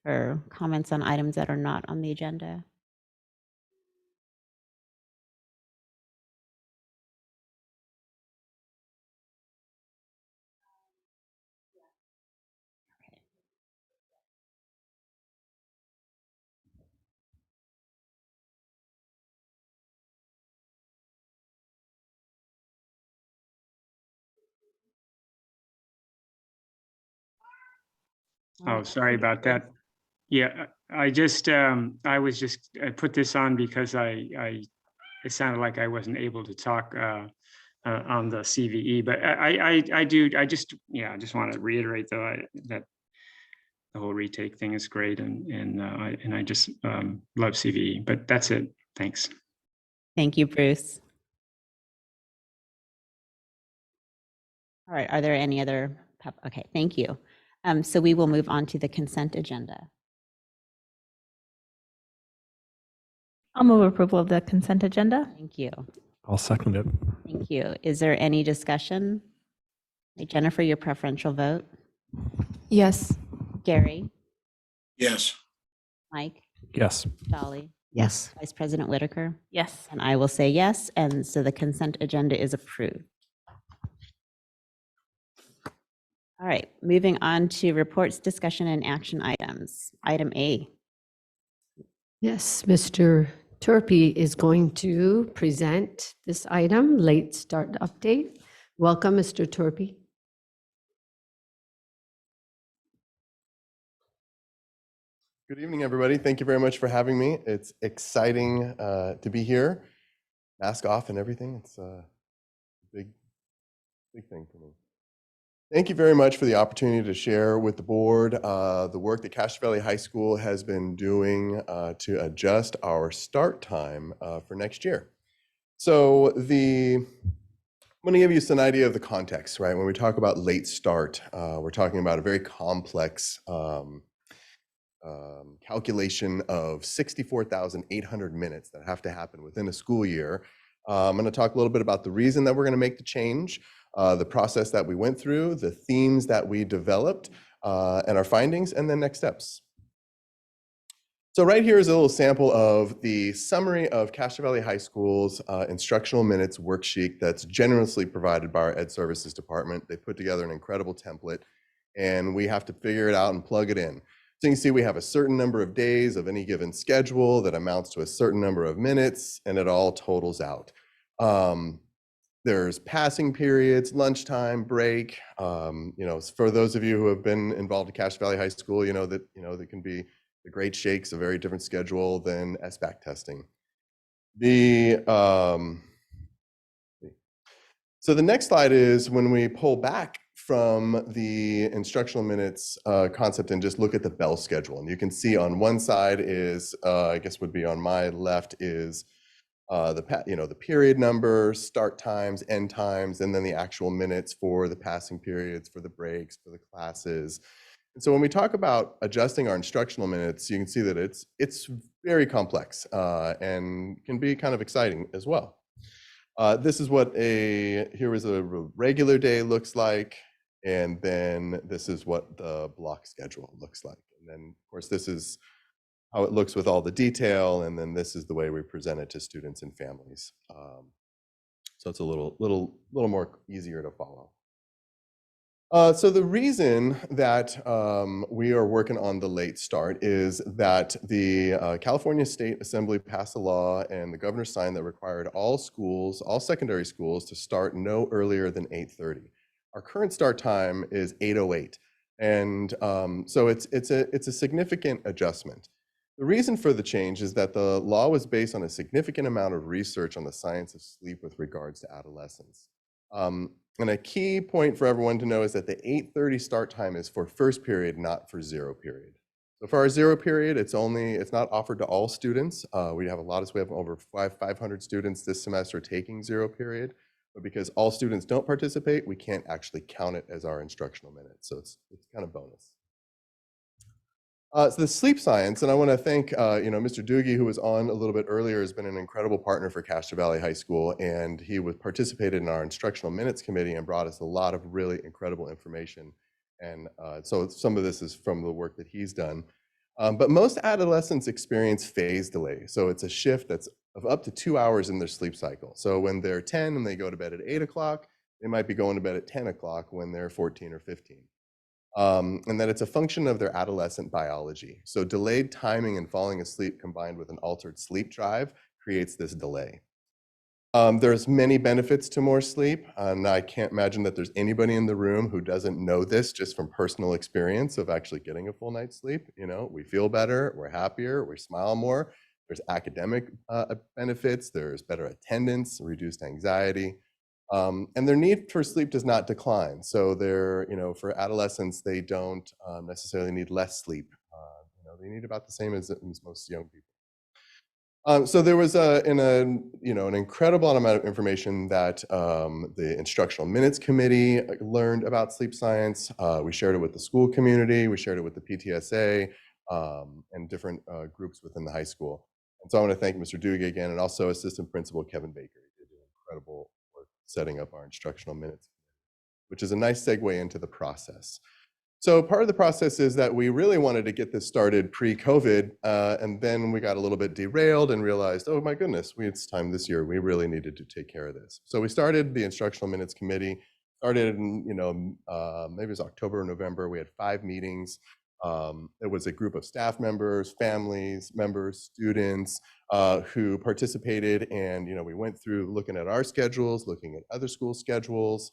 Speaker 1: for comments on items that are not on the agenda?
Speaker 19: Oh, sorry about that. Yeah, I just, I put this on because it sounded like I wasn't able to talk on the CVE, but I just want to reiterate though that the whole retake thing is great and I just love CVE, but that's it. Thanks.
Speaker 1: Thank you, Bruce. All right, are there any other? Okay, thank you. So we will move on to the consent agenda.
Speaker 16: I'll move approval of the consent agenda.
Speaker 1: Thank you.
Speaker 18: I'll second it.
Speaker 1: Thank you. Is there any discussion? Hey, Jennifer, your preferential vote?
Speaker 2: Yes.
Speaker 1: Gary?
Speaker 17: Yes.
Speaker 1: Mike?
Speaker 18: Yes.
Speaker 1: Dolly?
Speaker 3: Yes.
Speaker 1: Vice President Whitaker?
Speaker 16: Yes.
Speaker 1: And I will say yes, and so the consent agenda is approved. All right, moving on to reports, discussion, and action items. Item A.
Speaker 4: Yes, Mr. Turpie is going to present this item, late start update. Welcome, Mr. Turpie.
Speaker 21: Good evening, everybody. Thank you very much for having me. It's exciting to be here. Mask off and everything. It's a big thing for me. Thank you very much for the opportunity to share with the board the work that Castro Valley High School has been doing to adjust our start time for next year. So I'm going to give you an idea of the context, right? When we talk about late start, we're talking about a very complex calculation of 64,800 minutes that have to happen within a school year. I'm going to talk a little bit about the reason that we're going to make the change, the process that we went through, the themes that we developed, and our findings, and then next steps. So right here is a little sample of the summary of Castro Valley High School's instructional minutes worksheet that's generously provided by our Ed Services Department. They put together an incredible template, and we have to figure it out and plug it in. So you can see we have a certain number of days of any given schedule that amounts to a certain number of minutes, and it all totals out. There's passing periods, lunchtime, break. For those of you who have been involved at Castro Valley High School, you know that there can be the grade shakes, a very different schedule than SBAC testing. So the next slide is when we pull back from the instructional minutes concept and just look at the bell schedule. And you can see on one side is, I guess would be on my left, is the period number, start times, end times, and then the actual minutes for the passing periods, for the breaks, for the classes. And so when we talk about adjusting our instructional minutes, you can see that it's very complex and can be kind of exciting as well. This is what here is a regular day looks like, and then this is what the block schedule looks like. And then, of course, this is how it looks with all the detail, and then this is the way we present it to students and families. So it's a little more easier to follow. So the reason that we are working on the late start is that the California State Assembly passed a law and the governor signed that required all schools, all secondary schools, to start no earlier than 8:30. Our current start time is 8:08, and so it's a significant adjustment. The reason for the change is that the law was based on a significant amount of research on the science of sleep with regards to adolescence. And a key point for everyone to know is that the 8:30 start time is for first period, not for zero period. So for our zero period, it's not offered to all students. We have over 500 students this semester taking zero period, but because all students don't participate, we can't actually count it as our instructional minutes. So it's kind of bonus. So the sleep science, and I want to thank Mr. Doogie, who was on a little bit earlier, has been an incredible partner for Castro Valley High School, and he participated in our instructional minutes committee and brought us a lot of really incredible information. And so some of this is from the work that he's done. But most adolescents experience phase delay. So it's a shift that's of up to 2 hours in their sleep cycle. So when they're 10 and they go to bed at 8 o'clock, they might be going to bed at 10 o'clock when they're 14 or 15. And that it's a function of their adolescent biology. So delayed timing and falling asleep combined with an altered sleep drive creates this delay. There's many benefits to more sleep, and I can't imagine that there's anybody in the room who doesn't know this just from personal experience of actually getting a full night's sleep. We feel better, we're happier, we smile more. There's academic benefits, there's better attendance, reduced anxiety. And their need for sleep does not decline. So for adolescents, they don't necessarily need less sleep. They need about the same as most young people. So there was an incredible amount of information that the Instructional Minutes Committee learned about sleep science. We shared it with the school community, we shared it with the PTSA, and different groups within the high school. And so I want to thank Mr. Doogie again, and also Assistant Principal Kevin Baker. He did incredible work setting up our Instructional Minutes, which is a nice segue into the process. So part of the process is that we really wanted to get this started pre-COVID, and then we got a little bit derailed and realized, oh my goodness, it's time this year. We really needed to take care of this. So we started the Instructional Minutes Committee, started in, maybe it was October or November. We had 5 meetings. It was a group of staff members, families, members, students who participated, and we went through looking at our schedules, looking at other school schedules.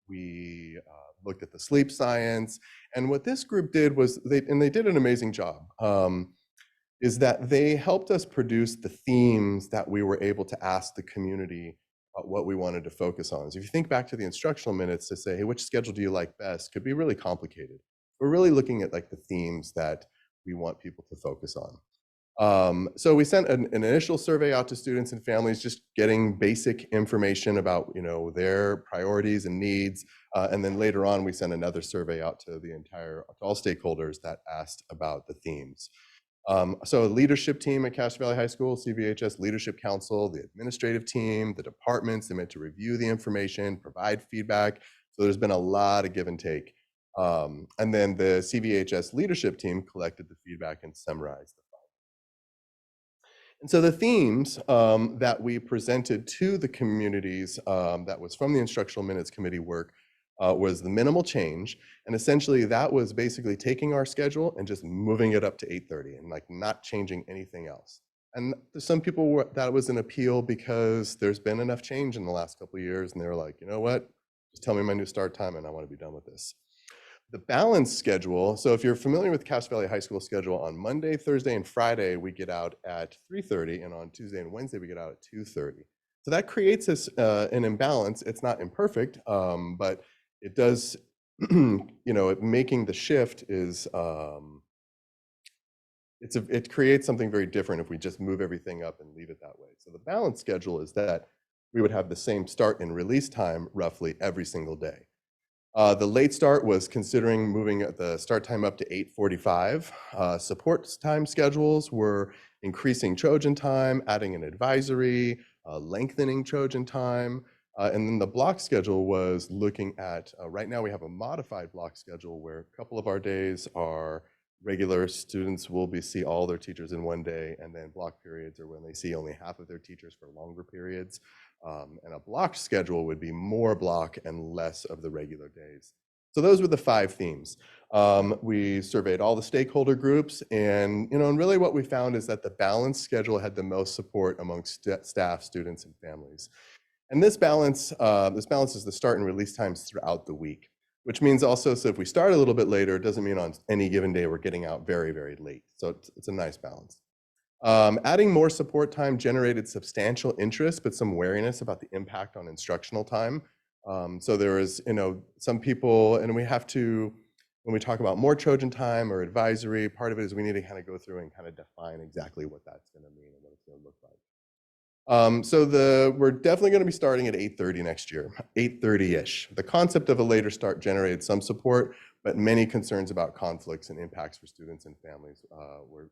Speaker 21: We looked at the sleep science, and what this group did was they did an amazing job, is that they helped us produce the themes that we were able to ask the community about what we wanted to focus on. So if you think back to the instructional minutes to say, hey, which schedule do you like best, could be really complicated. We're really looking at like the themes that we want people to focus on. So we sent an initial survey out to students and families, just getting basic information about their priorities and needs. And then later on, we sent another survey out to all stakeholders that asked about the themes. So a leadership team at Castro Valley High School, CVHS Leadership Council, the administrative team, the departments, they meant to review the information, provide feedback. So there's been a lot of give and take. And then the CVHS leadership team collected the feedback and summarized the findings. And so the themes that we presented to the communities that was from the Instructional Minutes Committee work was the minimal change. And essentially that was basically taking our schedule and just moving it up to 8:30 and like not changing anything else. And some people that was an appeal because there's been enough change in the last couple of years, and they were like, you know what, just tell me my new start time and I want to be done with this. The balanced schedule, so if you're familiar with Castro Valley High School schedule, on Monday, Thursday, and Friday, we get out at 3:30, and on Tuesday and Wednesday, we get out at 2:30. So that creates an imbalance. It's not imperfect, but it does, making the shift is, it creates something very different if we just move everything up and leave it that way. So the balanced schedule is that we would have the same start and release time roughly every single day. The late start was considering moving the start time up to 8:45. Support time schedules were increasing Trojan time, adding an advisory, lengthening Trojan time. And then the block schedule was looking at, right now we have a modified block schedule where a couple of our days are regular students will see all their teachers in one day, and then block periods are when they see only half of their teachers for longer periods. And a blocked schedule would be more block and less of the regular days. So those were the 5 themes. We surveyed all the stakeholder groups, and and really what we found is that the balanced schedule had the most support amongst staff, students, and families. And this balance is the start and release times throughout the week, which means also, so if we start a little bit later, it doesn't mean on any given day we're getting out very, very late. So it's a nice balance. Adding more support time generated substantial interest, but some wariness about the impact on instructional time. So there is, some people, and we have to, when we talk about more Trojan time or advisory, part of it is we need to kind of go through and kind of define exactly what that's going to mean and what it's going to look like. So we're definitely going to be starting at 8:30 next year, 8:30-ish. The concept of a later start generated some support, but many concerns about conflicts and impacts for students and families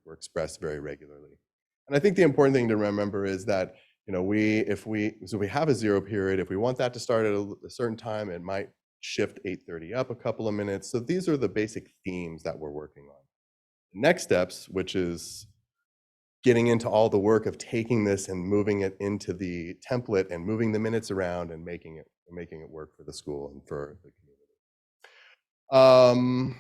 Speaker 21: were expressed very regularly. And I think the important thing to remember is that if we have a 0 period, if we want that to start at a certain time, it might shift 8:30 up a couple of minutes. So these are the basic themes that we're working on. Next steps, which is getting into all the work of taking this and moving it into the template and moving the minutes around and making it work for the school and for the community.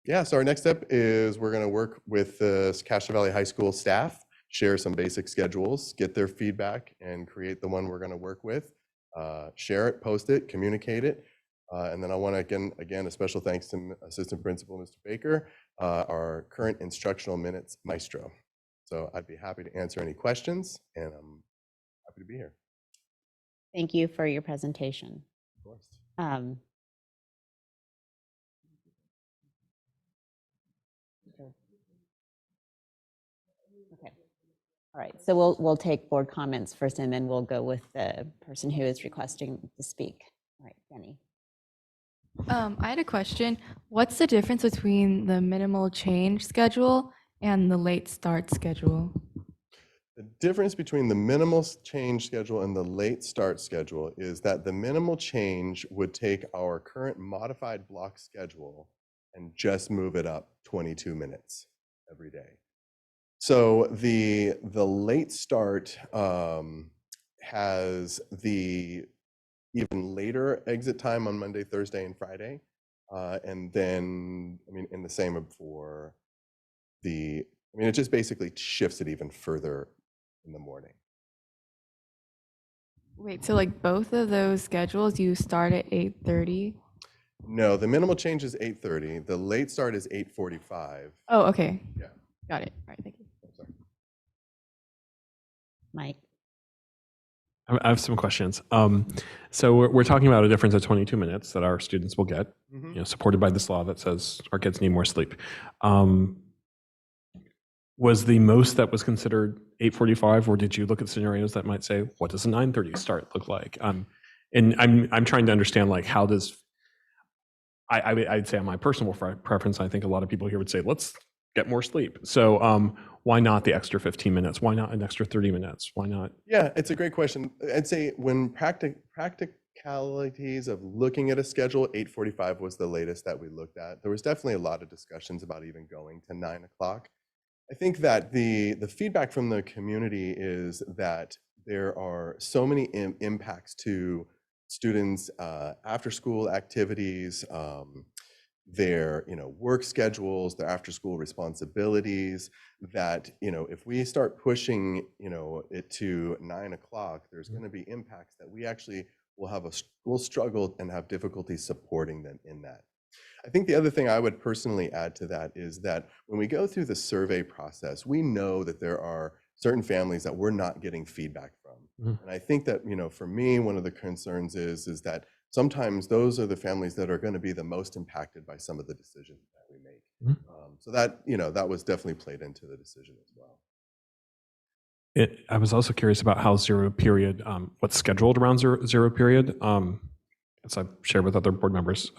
Speaker 21: Yeah, so our next step is we're going to work with the Castro Valley High School staff, share some basic schedules, get their feedback, and create the one we're going to work with. Share it, post it, communicate it. And then I want to, again, a special thanks to Assistant Principal Mr. Baker, our current instructional minutes maestro. So I'd be happy to answer any questions, and I'm happy to be here.
Speaker 1: Thank you for your presentation.
Speaker 21: Of course.
Speaker 1: Okay. All right. So we'll take board comments first, and then we'll go with the person who is requesting to speak. All right, Jenny.
Speaker 2: I had a question. What's the difference between the minimal change schedule and the late start schedule?
Speaker 21: The difference between the minimal change schedule and the late start schedule is that the minimal change would take our current modified block schedule and just move it up 22 minutes every day. So the late start has the even later exit time on Monday, Thursday, and Friday. And then, and the same for it just basically shifts it even further in the morning.
Speaker 2: Wait, so like both of those schedules, you start at 8:30?
Speaker 21: No, the minimal change is 8:30. The late start is 8:45.
Speaker 2: Oh, okay.
Speaker 21: Yeah.
Speaker 2: Got it. All right, thank you.
Speaker 21: Sorry.
Speaker 1: Mike.
Speaker 18: I have some questions. So we're talking about a difference of 22 minutes that our students will get, supported by this law that says our kids need more sleep. Was the most that was considered 8:45, or did you look at scenarios that might say, what does a 9:30 start look like? And I'm trying to understand, like, how does, I'd say on my personal preference, I think a lot of people here would say, let's get more sleep. So why not the extra 15 minutes? Why not an extra 30 minutes? Why not?
Speaker 21: Yeah, it's a great question. I'd say when practicalities of looking at a schedule, 8:45 was the latest that we looked at. There was definitely a lot of discussions about even going to 9 o'clock. I think that the feedback from the community is that there are so many impacts to students' after-school activities, their work schedules, their after-school responsibilities, that if we start pushing it to 9 o'clock, there's going to be impacts that we actually will struggle and have difficulty supporting them in that. I think the other thing I would personally add to that is that when we go through the survey process, we know that there are certain families that we're not getting feedback from. And I think that, for me, one of the concerns is that sometimes those are the families that are going to be the most impacted by some of the decisions that we make. So that, that was definitely played into the decision as well.
Speaker 18: I was also curious about how 0 period, what's scheduled around zero period. As I've shared with other board members,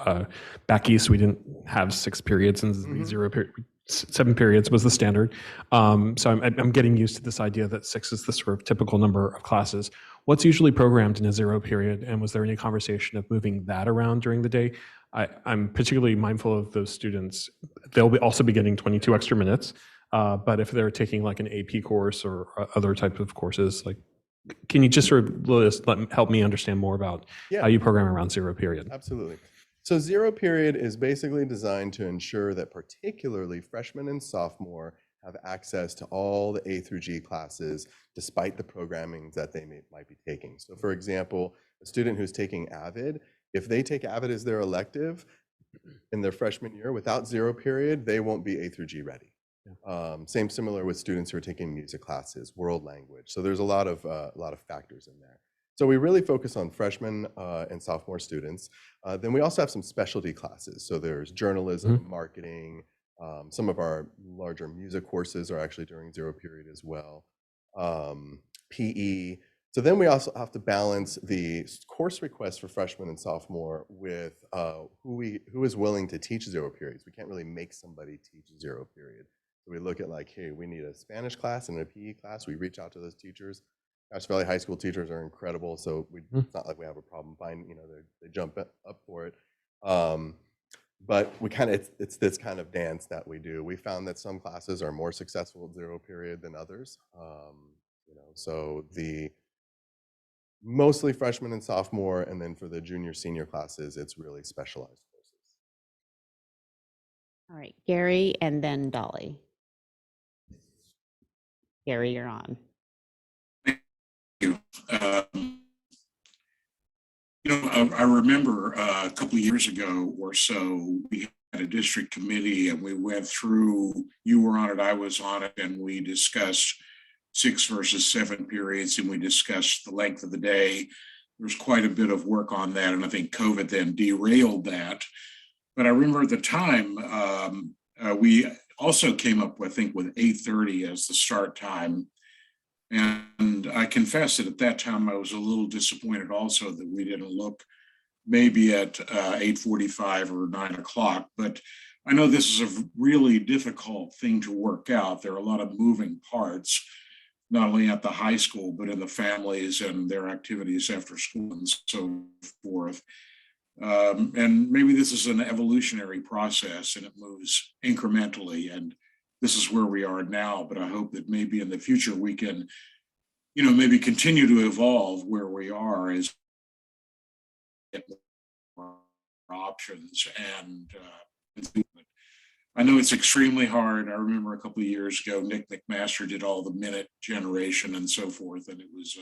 Speaker 18: back east, we didn't have 6 periods, and 0 period, 7 periods was the standard. So I'm getting used to this idea that 6 is the sort of typical number of classes. What's usually programmed in a 0 period, and was there any conversation of moving that around during the day? I'm particularly mindful of those students. They'll also be getting 22 extra minutes, but if they're taking like an AP course or other type of courses, like Can you just sort of help me understand more about how you program around zero period?
Speaker 21: Absolutely. So zero period is basically designed to ensure that particularly freshmen and sophomore have access to all the A through G classes despite the programming that they might be taking. So for example, a student who's taking AVID, if they take AVID as their elective in their freshman year without zero period, they won't be A through G ready. Similar with students who are taking music classes, world language. So there's a lot of factors in there. So we really focus on freshmen and sophomore students. Then we also have some specialty classes. So there's journalism, marketing. Some of our larger music courses are actually during zero period as well. PE. So then we also have to balance the course requests for freshmen and sophomore with who is willing to teach zero periods. We can't really make somebody teach zero period. So we look at like, hey, we need a Spanish class and a PE class. We reach out to those teachers. Castro Valley High School teachers are incredible, so it's not like we have a problem finding, they jump up for it. But it's this kind of dance that we do. We found that some classes are more successful at zero period than others. So mostly freshman and sophomore, and then for the junior, senior classes, it's really specialized courses.
Speaker 1: All right, Gary, and then Dolly. Gary, you're on.
Speaker 17: I remember a couple of years ago or so, we had a district committee and we went through, you were on it, I was on it, and we discussed 6 versus 7 periods, and we discussed the length of the day. There was quite a bit of work on that, and I think COVID then derailed that. But I remember at the time, we also came up, I think, with 8:30 as the start time. And I confess that at that time, I was a little disappointed also that we didn't look maybe at 8:45 or 9 o'clock. But I know this is a really difficult thing to work out. There are a lot of moving parts, not only at the high school, but in the families and their activities after school and so forth. And maybe this is an evolutionary process and it moves incrementally. And this is where we are now, but I hope that maybe in the future we can, maybe continue to evolve where we are as get more options. And I know it's extremely hard. I remember a couple of years ago, Nick McMaster did all the minute generation and so forth, and it was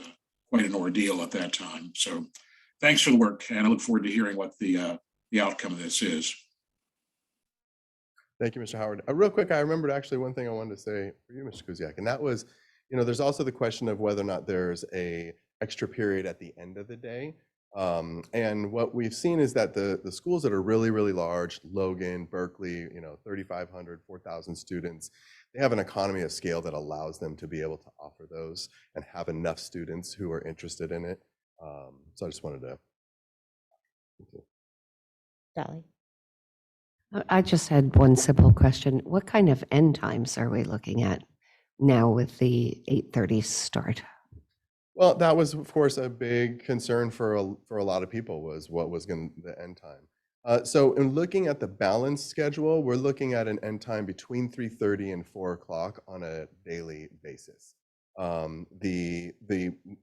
Speaker 17: quite an ordeal at that time. So thanks for the work, and I look forward to hearing what the outcome of this is.
Speaker 21: Thank you, Mr. Howard. Real quick, I remembered actually one thing I wanted to say for you, Mr. Kuziak, and that was, there's also the question of whether or not there's a extra period at the end of the day. And what we've seen is that the schools that are really, really large, Logan, Berkeley, 3,500, 4,000 students, they have an economy of scale that allows them to be able to offer those and have enough students who are interested in it. So I just wanted to.
Speaker 1: Dolly.
Speaker 3: I just had one simple question. What kind of end times are we looking at now with the 8:30 start?
Speaker 21: Well, that was, of course, a big concern for a lot of people was what was going to the end time. So in looking at the balanced schedule, we're looking at an end time between 3:30 and 4 o'clock on a daily basis. The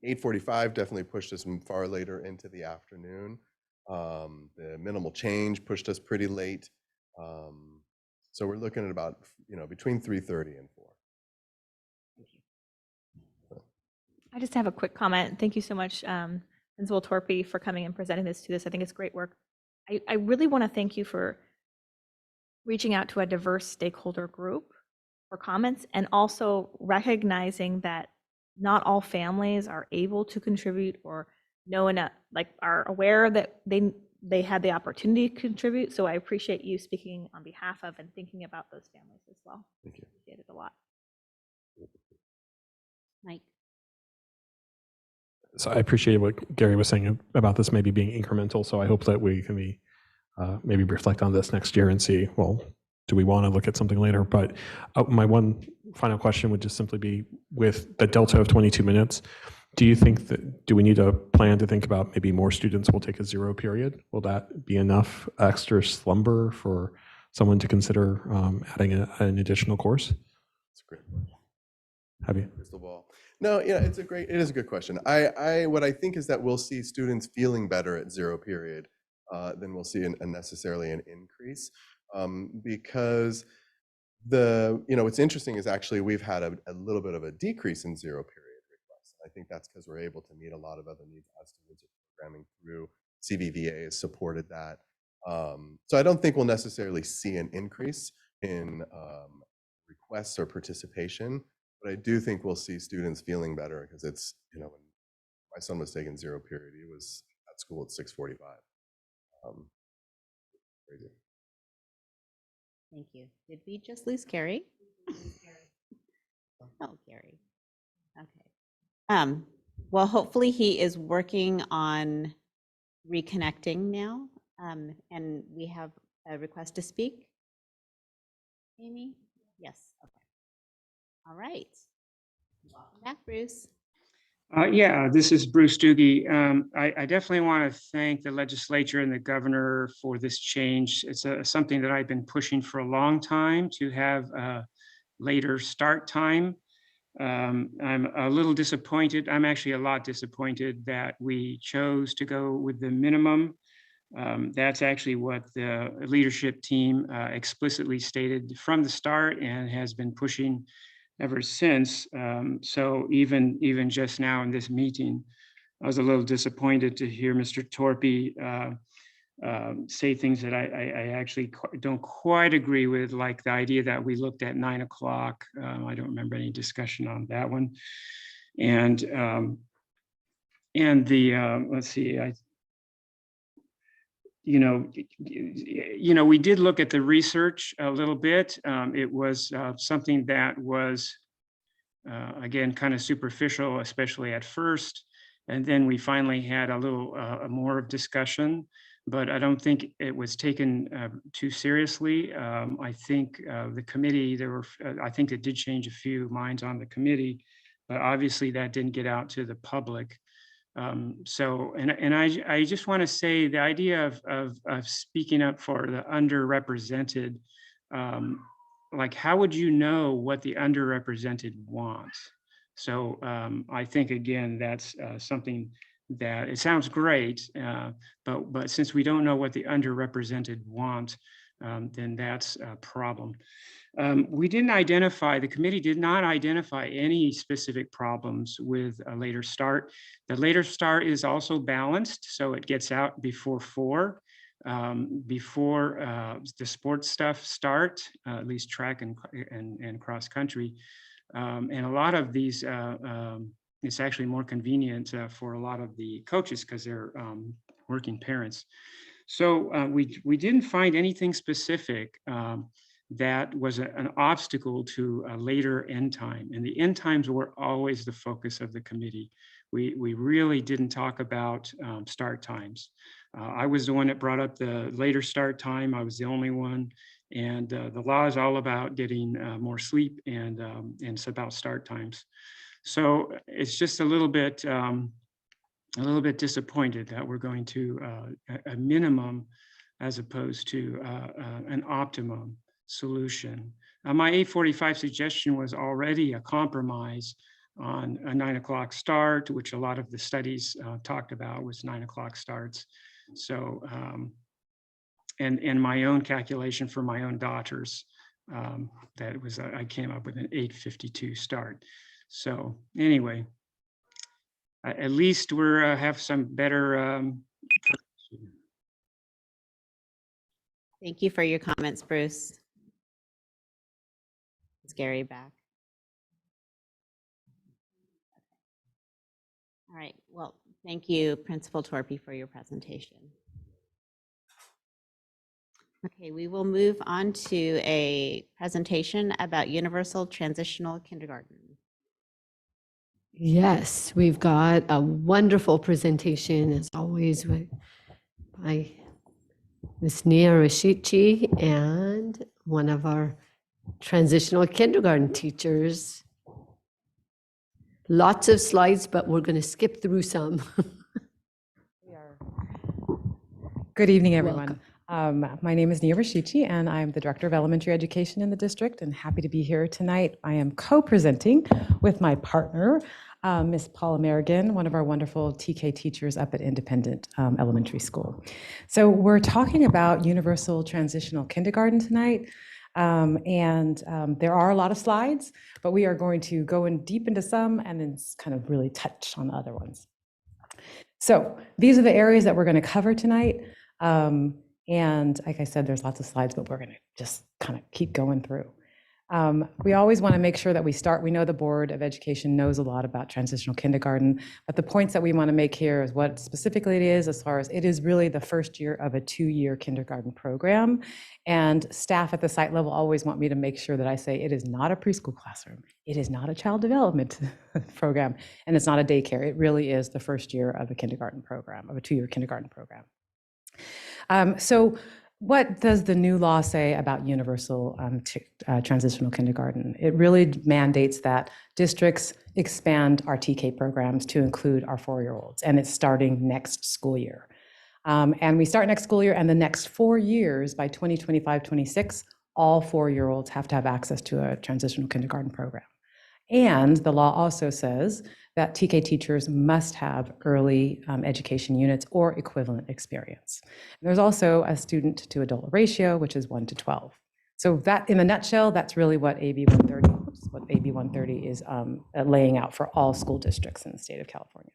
Speaker 21: 8:45 definitely pushed us far later into the afternoon. The minimal change pushed us pretty late. So we're looking at about, between 3:30 and 4.
Speaker 16: I just have a quick comment. Thank you so much, Principal Torpy, for coming and presenting this to us. I think it's great work. I really want to thank you for reaching out to a diverse stakeholder group for comments and also recognizing that not all families are able to contribute or know enough, are aware that they had the opportunity to contribute. So I appreciate you speaking on behalf of and thinking about those families as well.
Speaker 21: Thank you.
Speaker 16: Appreciate it a lot.
Speaker 1: Mike.
Speaker 18: So I appreciate what Gary was saying about this maybe being incremental. So I hope that we can maybe reflect on this next year and see, well, do we want to look at something later? But my one final question would just simply be, with the delta of 22 minutes, do we need a plan to think about maybe more students will take a zero period? Will that be enough extra slumber for someone to consider adding an additional course?
Speaker 21: That's a great question.
Speaker 18: Have you?
Speaker 21: Crystal ball. No, yeah, it is a good question. What I think is that we'll see students feeling better at zero period than we'll see necessarily an increase, because what's interesting is actually we've had a little bit of a decrease in zero period requests. I think that's because we're able to meet a lot of other needs as students are programming through. CVVA has supported that. So I don't think we'll necessarily see an increase in requests or participation, but I do think we'll see students feeling better because it's, when my son was taking zero period, he was at school at 6:45. Crazy.
Speaker 1: Thank you. Did we just lose Gary? Oh, Gary. Okay. Well, hopefully he is working on reconnecting now. And we have a request to speak. Amy? Yes. Okay. All right. Welcome back, Bruce.
Speaker 19: Yeah, this is Bruce Doogie. I definitely want to thank the legislature and the governor for this change. It's something that I've been pushing for a long time to have a later start time. I'm a little disappointed. I'm actually a lot disappointed that we chose to go with the minimum. That's actually what the leadership team explicitly stated from the start and has been pushing ever since. So even just now in this meeting, I was a little disappointed to hear Mr. Torpy say things that I actually don't quite agree with, like the idea that we looked at 9 o'clock. I don't remember any discussion on that one. And let's see, we did look at the research a little bit. It was something that was, again, kind of superficial, especially at first. And then we finally had a little more of discussion, but I don't think it was taken too seriously. I think the committee, I think it did change a few minds on the committee, but obviously that didn't get out to the public. I just want to say the idea of speaking up for the underrepresented, like how would you know what the underrepresented want? So I think again that's something that it sounds great, but since we don't know what the underrepresented want, then that's a problem. The committee did not identify any specific problems with a later start. The later start is also balanced, so it gets out before 4, before the sports stuff start, at least track and cross country. And a lot of these, it's actually more convenient for a lot of the coaches because they're working parents. So we didn't find anything specific that was an obstacle to a later end time. And the end times were always the focus of the committee. We really didn't talk about start times. I was the one that brought up the later start time. I was the only one. And the law is all about getting more sleep, and it's about start times. So it's just a little bit disappointed that we're going to a minimum as opposed to an optimum solution. My 8:45 suggestion was already a compromise on a 9 o'clock start, which a lot of the studies talked about was 9 o'clock starts. So, and my own calculation for my own daughters, that was, I came up with an 8:52 start. So anyway, at least we're have some better.
Speaker 1: Thank you for your comments, Bruce. Is Gary back? All right. Well, thank you, Principal Torpy, for your presentation. Okay, we will move on to a presentation about universal transitional kindergarten.
Speaker 4: Yes, we've got a wonderful presentation, as always, by Ms. Nia Rashichi and one of our transitional kindergarten teachers. Lots of slides, but we're going to skip through some.
Speaker 6: Good evening, everyone. My name is Nia Rashichi, and I'm the Director of Elementary Education in the district, and happy to be here tonight. I am co-presenting with my partner, Miss Paula Merrigan, one of our wonderful TK teachers up at Independent Elementary School. So we're talking about universal transitional kindergarten tonight. There are a lot of slides, but we are going to go in deep into some and then kind of really touch on the other ones. So these are the areas that we're going to cover tonight. And like I said, there's lots of slides, but we're going to just kind of keep going through. We always want to make sure that we know the Board of Education knows a lot about transitional kindergarten, but the points that we want to make here is what specifically it is, as far as it is really the first year of a 2-year kindergarten program. And staff at the site level always want me to make sure that I say it is not a preschool classroom, it is not a child development program, and it's not a daycare. It really is the first year of a kindergarten program, of a 2-year kindergarten program. So what does the new law say about universal transitional kindergarten? It really mandates that districts expand our TK programs to include our 4-year-olds, and it's starting next school year. And we start next school year, and the next 4 years, by 2025-26, all 4-year-olds have to have access to a transitional kindergarten program. And the law also says that TK teachers must have early education units or equivalent experience. There's also a student to adult ratio, which is 1 to 12. So that, in a nutshell, that's really what AB 130 is laying out for all school districts in the state of California.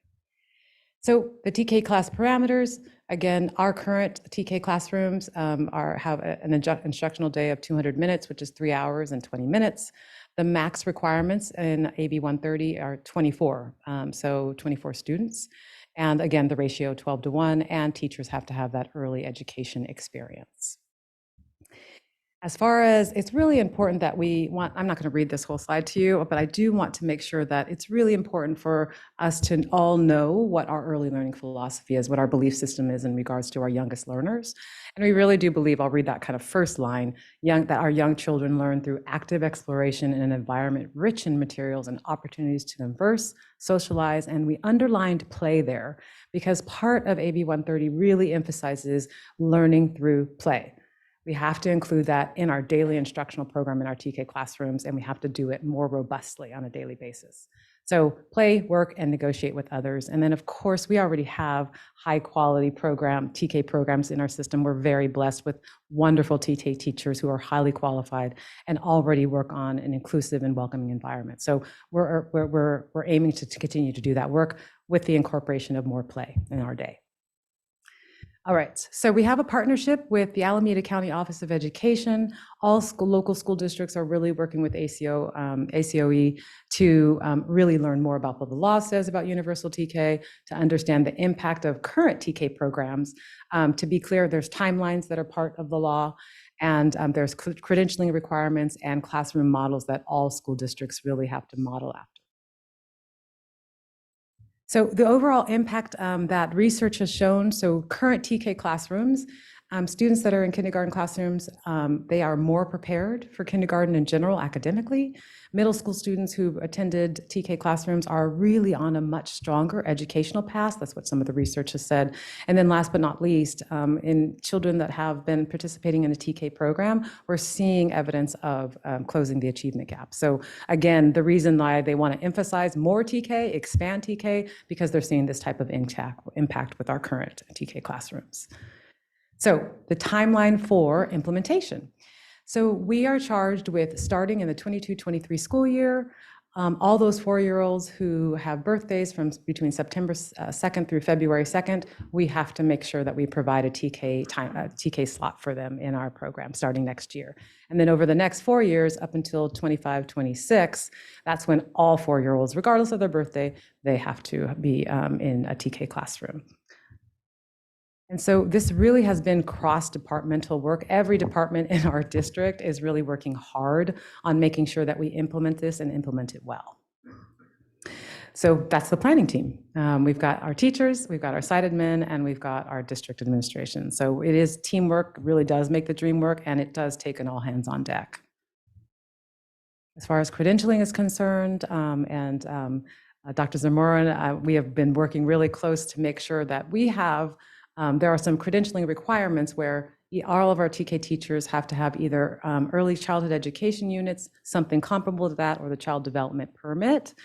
Speaker 6: So the TK class parameters, again, our current TK classrooms have an instructional day of 200 minutes, which is 3 hours and 20 minutes. The max requirements in AB 130 are 24, so 24 students. And again, the ratio 12 to 1, and teachers have to have that early education experience. As far as, it's really important that I'm not going to read this whole slide to you, but I do want to make sure that it's really important for us to all know what our early learning philosophy is, what our belief system is in regards to our youngest learners. And we really do believe, I'll read that kind of first line, that our young children learn through active exploration in an environment rich in materials and opportunities to converse, socialize, and we underlined play there because part of AB 130 really emphasizes learning through play. We have to include that in our daily instructional program in our TK classrooms, and we have to do it more robustly on a daily basis. So play, work, and negotiate with others. And then, of course, we already have high-quality TK programs in our system. We're very blessed with wonderful TK teachers who are highly qualified and already work on an inclusive and welcoming environment. So we're aiming to continue to do that work with the incorporation of more play in our day. All right, so we have a partnership with the Alameda County Office of Education. All local school districts are really working with ACOE to really learn more about what the law says about universal TK, to understand the impact of current TK programs. To be clear, there's timelines that are part of the law, and there's credentialing requirements and classroom models that all school districts really have to model after. So the overall impact that research has shown, so current TK classrooms, students that are in kindergarten classrooms, they are more prepared for kindergarten in general academically. Middle school students who attended TK classrooms are really on a much stronger educational path. That's what some of the research has said. And then last but not least, in children that have been participating in a TK program, we're seeing evidence of closing the achievement gap. So again, the reason why they want to emphasize more TK, expand TK, because they're seeing this type of impact with our current TK classrooms. So the timeline for implementation. So we are charged with starting in the 22-23 school year. All those 4-year-olds who have birthdays from between September 2nd through February 2nd, we have to make sure that we provide a TK slot for them in our program starting next year. And then over the next 4 years, up until 25-26, that's when all 4-year-olds, regardless of their birthday, they have to be in a TK classroom. And so this really has been cross-departmental work. Every department in our district is really working hard on making sure that we implement this and implement it well. So that's the planning team. We've got our teachers, we've got our site admin, and we've got our district administration. So it is teamwork, really does make the dream work, and it does take an all hands on deck. As far as credentialing is concerned, Dr. Zamora, we have been working really close to make sure that we have there are some credentialing requirements where all of our TK teachers have to have either early childhood education units, something comparable to that, or the child development permit.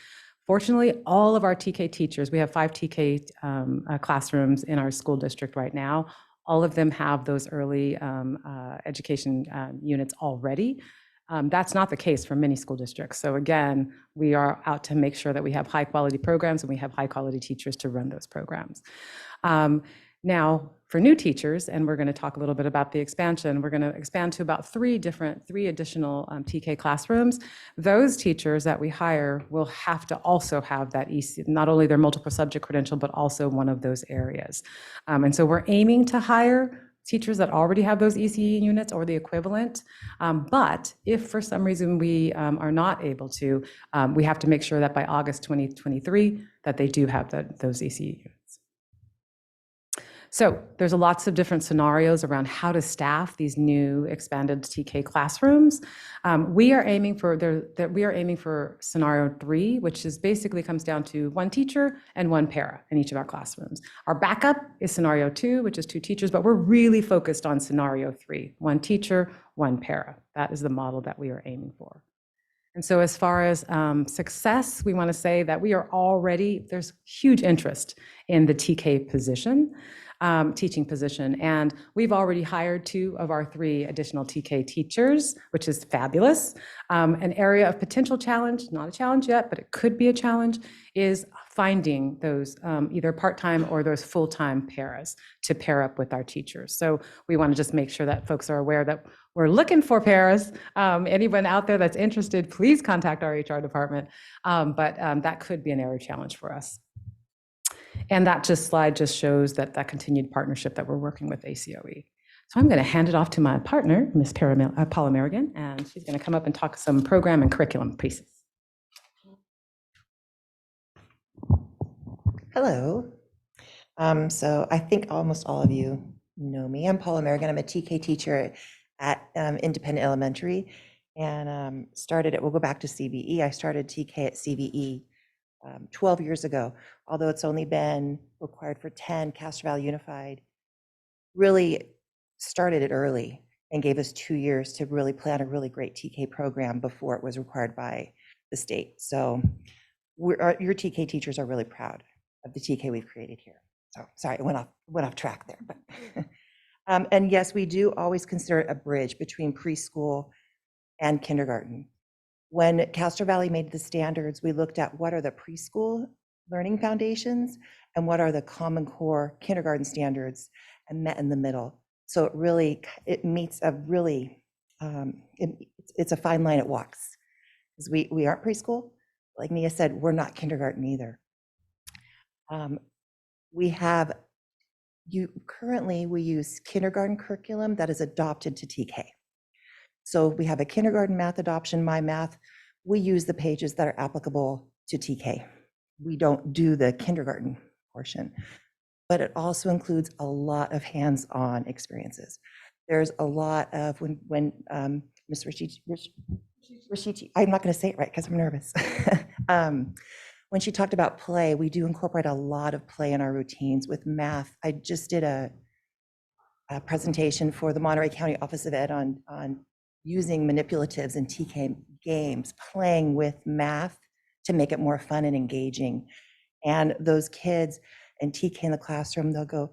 Speaker 6: Fortunately, all of our TK teachers, we have 5 TK classrooms in our school district right now. All of them have those early education units already. That's not the case for many school districts. So again, we are out to make sure that we have high quality programs and we have high quality teachers to run those programs. Now, for new teachers, and we're going to talk a little bit about the expansion, we're going to expand to about 3 additional TK classrooms. Those teachers that we hire will have to also have that not only their multiple subject credential, but also one of those areas. And so we're aiming to hire teachers that already have those ECE units or the equivalent. But if for some reason we are not able to, we have to make sure that by August 2023, that they do have those ECE units. So there's lots of different scenarios around how to staff these new expanded TK classrooms. We are aiming for scenario 3, which is basically comes down to 1 teacher and 1 para in each of our classrooms. Our backup is scenario 2, which is 2 teachers, but we're really focused on scenario 3, 1 teacher, 1 para. That is the model that we are aiming for. And so as far as success, we want to say that there's huge interest in the TK position. Teaching position. And we've already hired 2 of our 3 additional TK teachers, which is fabulous. An area of potential challenge, not a challenge yet, but it could be a challenge, is finding those either part-time or those full-time paras to pair up with our teachers. So we want to just make sure that folks are aware that we're looking for paras. Anyone out there that's interested, please contact our HR department. But that could be an area challenge for us. And that slide just shows that continued partnership that we're working with ACOE. So I'm going to hand it off to my partner, Ms. Paula Merrigan, and she's going to come up and talk some program and curriculum pieces.
Speaker 8: Hello. So I think almost all of you know me. I'm Paula Merrigan. I'm a TK teacher at Independent Elementary, and we'll go back to CVE. I started TK at CVE 12 years ago, although it's only been required for 10. Castro Valley Unified really started it early and gave us 2 years to really plan a really great TK program before it was required by the state. So your TK teachers are really proud of the TK we've created here. So sorry, I went off track there. But and yes, we do always consider it a bridge between preschool and kindergarten. When Castro Valley made the standards, we looked at what are the preschool learning foundations and what are the Common Core kindergarten standards, and met in the middle. So it meets a really, it's a fine line it walks. Because we aren't preschool. Like Nia said, we're not kindergarten either. Currently we use kindergarten curriculum that is adopted to TK. So we have a kindergarten math adoption, My Math. We use the pages that are applicable to TK. We don't do the kindergarten portion, but it also includes a lot of hands-on experiences. There's a lot of when Ms. Rishichi, I'm not going to say it right because I'm nervous. When she talked about play, we do incorporate a lot of play in our routines with math. I just did a presentation for the Monterey County Office of Ed on using manipulatives in TK games, playing with math to make it more fun and engaging. And those kids in TK in the classroom, they'll go,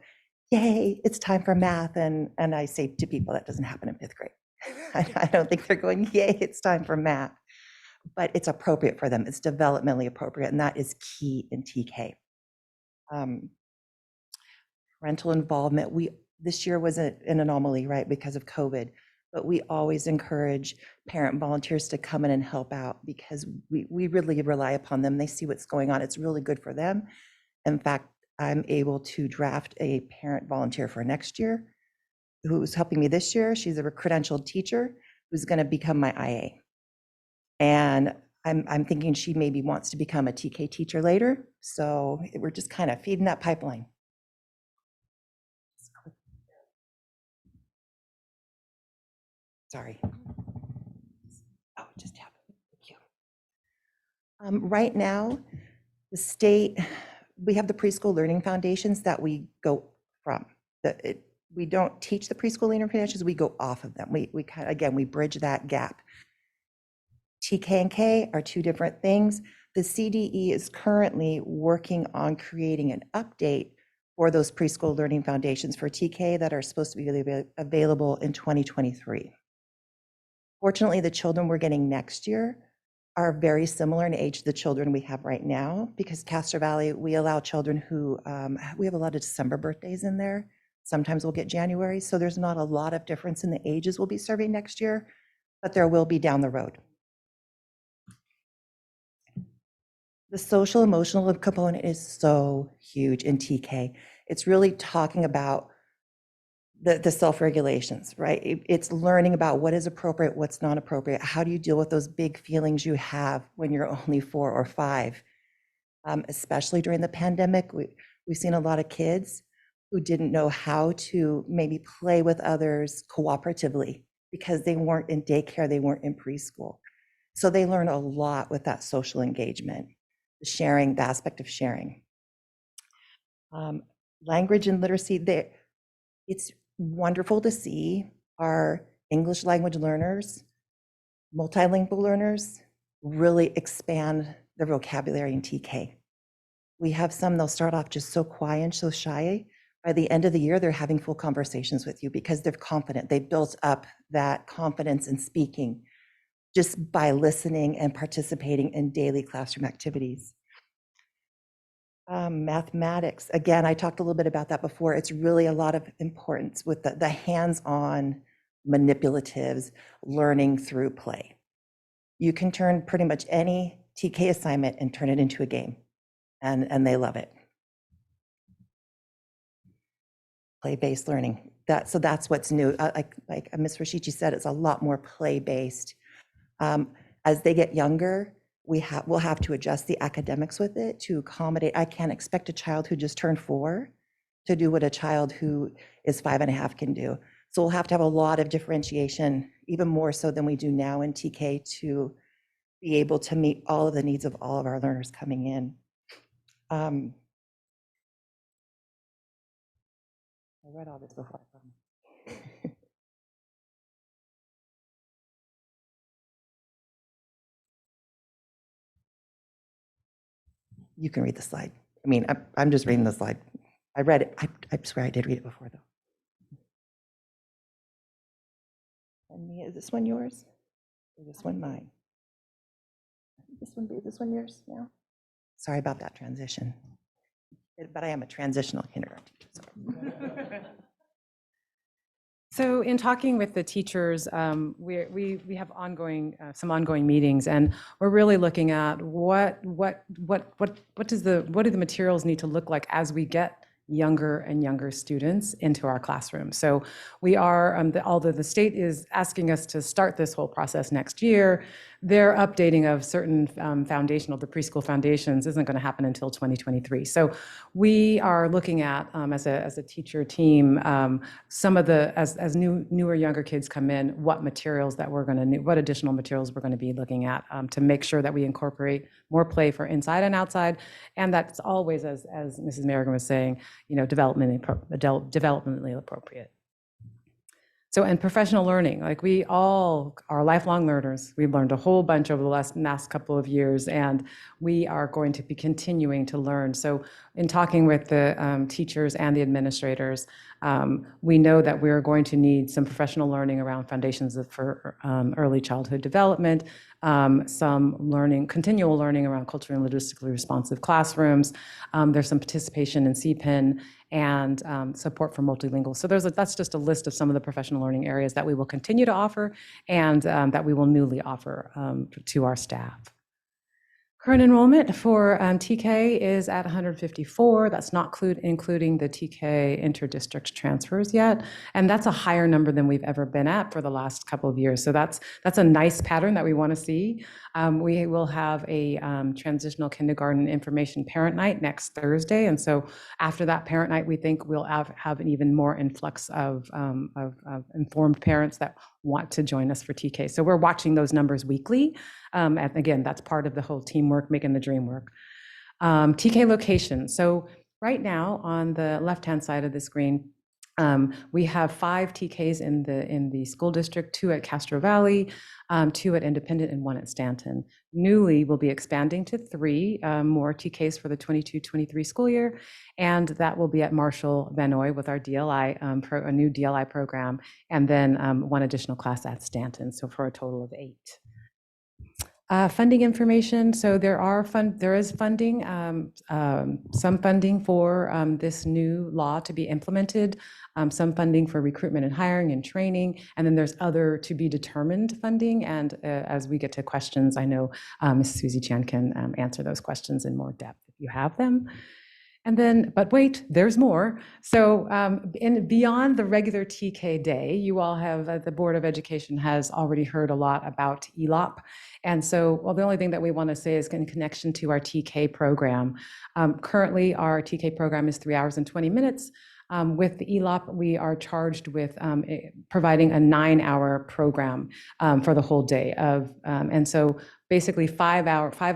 Speaker 8: yay, it's time for math. And I say to people, that doesn't happen in 5th grade. I don't think they're going, yay, it's time for math. But it's appropriate for them. It's developmentally appropriate, and that is key in TK. Parental involvement. This year was an anomaly, right, because of COVID, but we always encourage parent volunteers to come in and help out because we really rely upon them. They see what's going on. It's really good for them. In fact, I'm able to draft a parent volunteer for next year who's helping me this year. She's a credentialed teacher who's going to become my IA. And I'm thinking she maybe wants to become a TK teacher later. So we're just kind of feeding that pipeline. Sorry. Oh, it just happened. Thank you. Right now, the state, we have the preschool learning foundations that we go from. We don't teach the preschool learning foundations, we go off of them. We kind of, again, we bridge that gap. TK and K are 2 different things. The CDE is currently working on creating an update for those preschool learning foundations for TK that are supposed to be available in 2023. Fortunately, the children we're getting next year are very similar in age to the children we have right now, because Castro Valley, we allow children who, we have a lot of December birthdays in there. Sometimes we'll get January, so there's not a lot of difference in the ages we'll be serving next year, but there will be down the road. The social emotional component is so huge in TK. It's really talking about the self-regulations, right? It's learning about what is appropriate, what's not appropriate. How do you deal with those big feelings you have when you're only 4 or 5? Especially during the pandemic, we've seen a lot of kids who didn't know how to maybe play with others cooperatively because they weren't in daycare, they weren't in preschool. So they learn a lot with that social engagement, the sharing, the aspect of sharing. Language and literacy, it's wonderful to see our English language learners, multilingual learners, really expand their vocabulary in TK. We have some, they'll start off just so quiet and so shy. By the end of the year, they're having full conversations with you because they're confident. They built up that confidence in speaking just by listening and participating in daily classroom activities. Mathematics, again, I talked a little bit about that before. It's really a lot of importance with the hands-on manipulatives, learning through play. You can turn pretty much any TK assignment and turn it into a game, and they love it. Play-based learning. So that's what's new. Like Ms. Rashichi said, it's a lot more play-based. As they get younger, we'll have to adjust the academics with it to accommodate. I can't expect a child who just turned 4 to do what a child who is 5.5 can do. So we'll have to have a lot of differentiation, even more so than we do now in TK, to be able to meet all of the needs of all of our learners coming in. I read all this before. You can read the slide. I mean, I'm just reading the slide. I read it. I swear I did read it before, though. And Mia, is this one yours? Or this one mine? This one yours now? Sorry about that transition. But I am a transitional kindergarten teacher. So.
Speaker 6: So in talking with the teachers, we have some ongoing meetings, and we're really looking at what do the materials need to look like as we get younger and younger students into our classroom. So we are, although the state is asking us to start this whole process next year, their updating of certain the preschool foundations isn't going to happen until 2023. So we are looking at, as a teacher team, some of the, as newer, younger kids come in, what materials that what additional materials we're going to be looking at to make sure that we incorporate more play for inside and outside. And that's always, as Mrs. Merrigan was saying, developmentally appropriate. So, and professional learning, like we all are lifelong learners. We've learned a whole bunch over the last couple of years, and we are going to be continuing to learn. So in talking with the teachers and the administrators, we know that we're going to need some professional learning around foundations for early childhood development, some learning, continual learning around culturally and linguistically responsive classrooms. There's some participation in CPIN and support for multilingual. So that's just a list of some of the professional learning areas that we will continue to offer and that we will newly offer to our staff. Current enrollment for TK is at 154. That's not including the TK interdistrict transfers yet. And that's a higher number than we've ever been at for the last couple of years. So that's a nice pattern that we want to see. We will have a transitional kindergarten information parent night next Thursday. And so after that parent night, we think we'll have an even more influx of informed parents that want to join us for TK. So we're watching those numbers weekly. And again, that's part of the whole teamwork, making the dream work. TK location. So right now on the left-hand side of the screen, We have 5 TKs in the school district, 2 at Castro Valley, 2 at Independent, and 1 at Stanton. Newly, we'll be expanding to 3 more TKs for the 22-23 school year, and that will be at Marshall Vanoy with our DLI, a new DLI program, and then 1 additional class at Stanton, so for a total of 8. Funding information. So there is funding, some funding for this new law to be implemented, some funding for recruitment and hiring and training, and then there's other to be determined funding. And as we get to questions, I know Ms. Susie Chan can answer those questions in more depth if you have them. And then, but wait, there's more. So beyond the regular TK day, you all have, the Board of Education has already heard a lot about ELOP. And so, well, the only thing that we want to say is in connection to our TK program. Currently, our TK program is 3 hours and 20 minutes. With the ELOP, we are charged with providing a 9-hour program for the whole day and so basically 5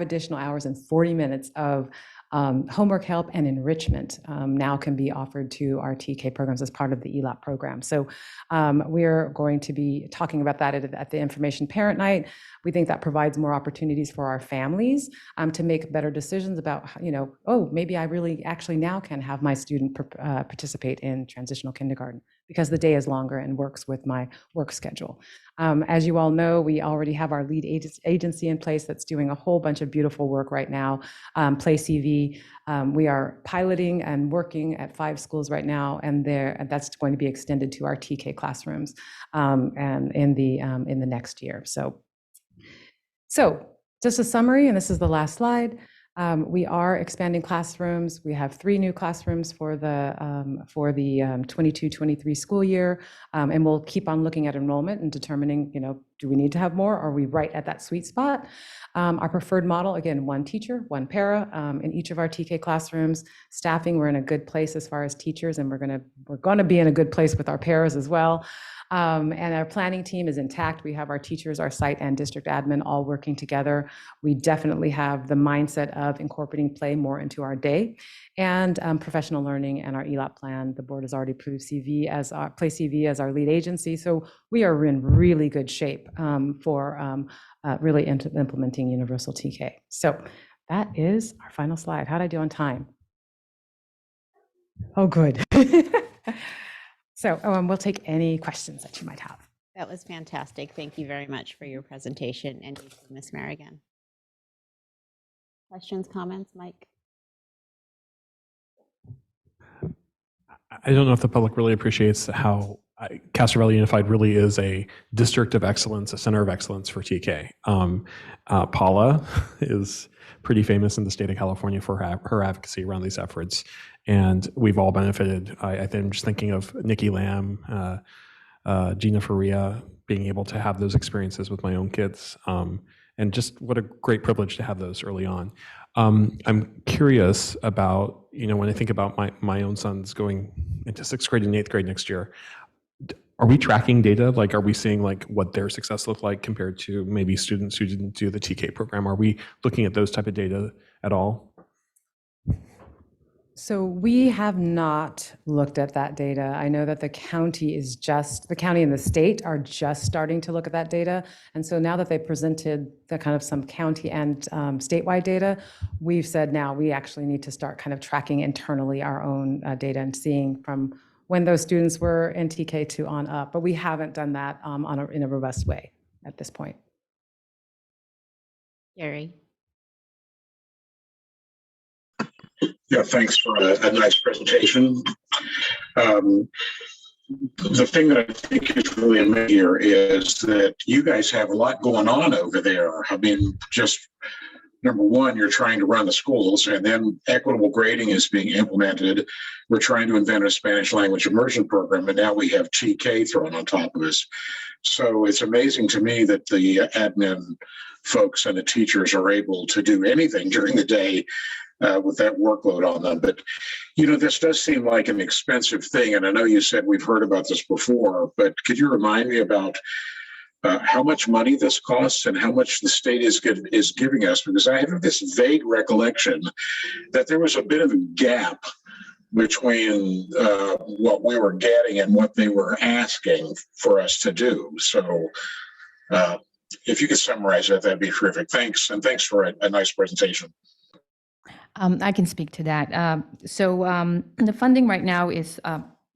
Speaker 6: additional hours and 40 minutes of homework help and enrichment now can be offered to our TK programs as part of the ELOP program. So we're going to be talking about that at the Information Parent Night. We think that provides more opportunities for our families to make better decisions about, oh, maybe I really actually now can have my student participate in transitional kindergarten because the day is longer and works with my work schedule. As you all know, we already have our lead agency in place that's doing a whole bunch of beautiful work right now, Play CV. We are piloting and working at 5 schools right now, and that's going to be extended to our TK classrooms and in the next year. So just a summary, and this is the last slide. We are expanding classrooms. We have 3 new classrooms for the 22-23 school year, and we'll keep on looking at enrollment and determining, do we need to have more? Are we right at that sweet spot? Our preferred model, again, 1 teacher, 1 para in each of our TK classrooms. Staffing, we're in a good place as far as teachers, and we're gonna be in a good place with our paras as well. And our planning team is intact. We have our teachers, our site and district admin all working together. We definitely have the mindset of incorporating play more into our day, and professional learning and our ELOP plan. The board has already approved Play CV as our lead agency. So we are in really good shape for really implementing universal TK. So that is our final slide. How'd I do on time? Oh, good. So we'll take any questions that you might have.
Speaker 1: That was fantastic. Thank you very much for your presentation, and you too, Ms. Merrigan. Questions, comments, Mike?
Speaker 18: I don't know if the public really appreciates how Castro Valley Unified really is a district of excellence, a center of excellence for TK. Paula is pretty famous in the state of California for her advocacy around these efforts, and we've all benefited. I'm just thinking of Nikki Lamb, Gina Faria, being able to have those experiences with my own kids, and just what a great privilege to have those early on. I'm curious about, when I think about my own sons going into 6th grade and 8th grade next year, are we tracking data? Like, are we seeing what their success looked like compared to maybe students who didn't do the TK program? Are we looking at those type of data at all?
Speaker 6: So we have not looked at that data. I know that the county and the state are just starting to look at that data. And so now that they presented the kind of some county and statewide data, we've said now we actually need to start kind of tracking internally our own data and seeing from when those students were in TK to on up. But we haven't done that in a robust way at this point.
Speaker 1: Gary.
Speaker 17: Yeah, thanks for a nice presentation. The thing that I think is really amazing here is that you guys have a lot going on over there. I mean, just number one, you're trying to run the schools, and then equitable grading is being implemented. We're trying to invent a Spanish language immersion program, and now we have TK thrown on top of us. So it's amazing to me that the admin folks and the teachers are able to do anything during the day with that workload on them. But, this does seem like an expensive thing. And I know you said we've heard about this before, but could you remind me about how much money this costs and how much the state is giving us? Because I have this vague recollection that there was a bit of a gap between what we were getting and what they were asking for us to do. So if you could summarize that, that'd be terrific. Thanks, and thanks for a nice presentation.
Speaker 7: I can speak to that. The funding right now is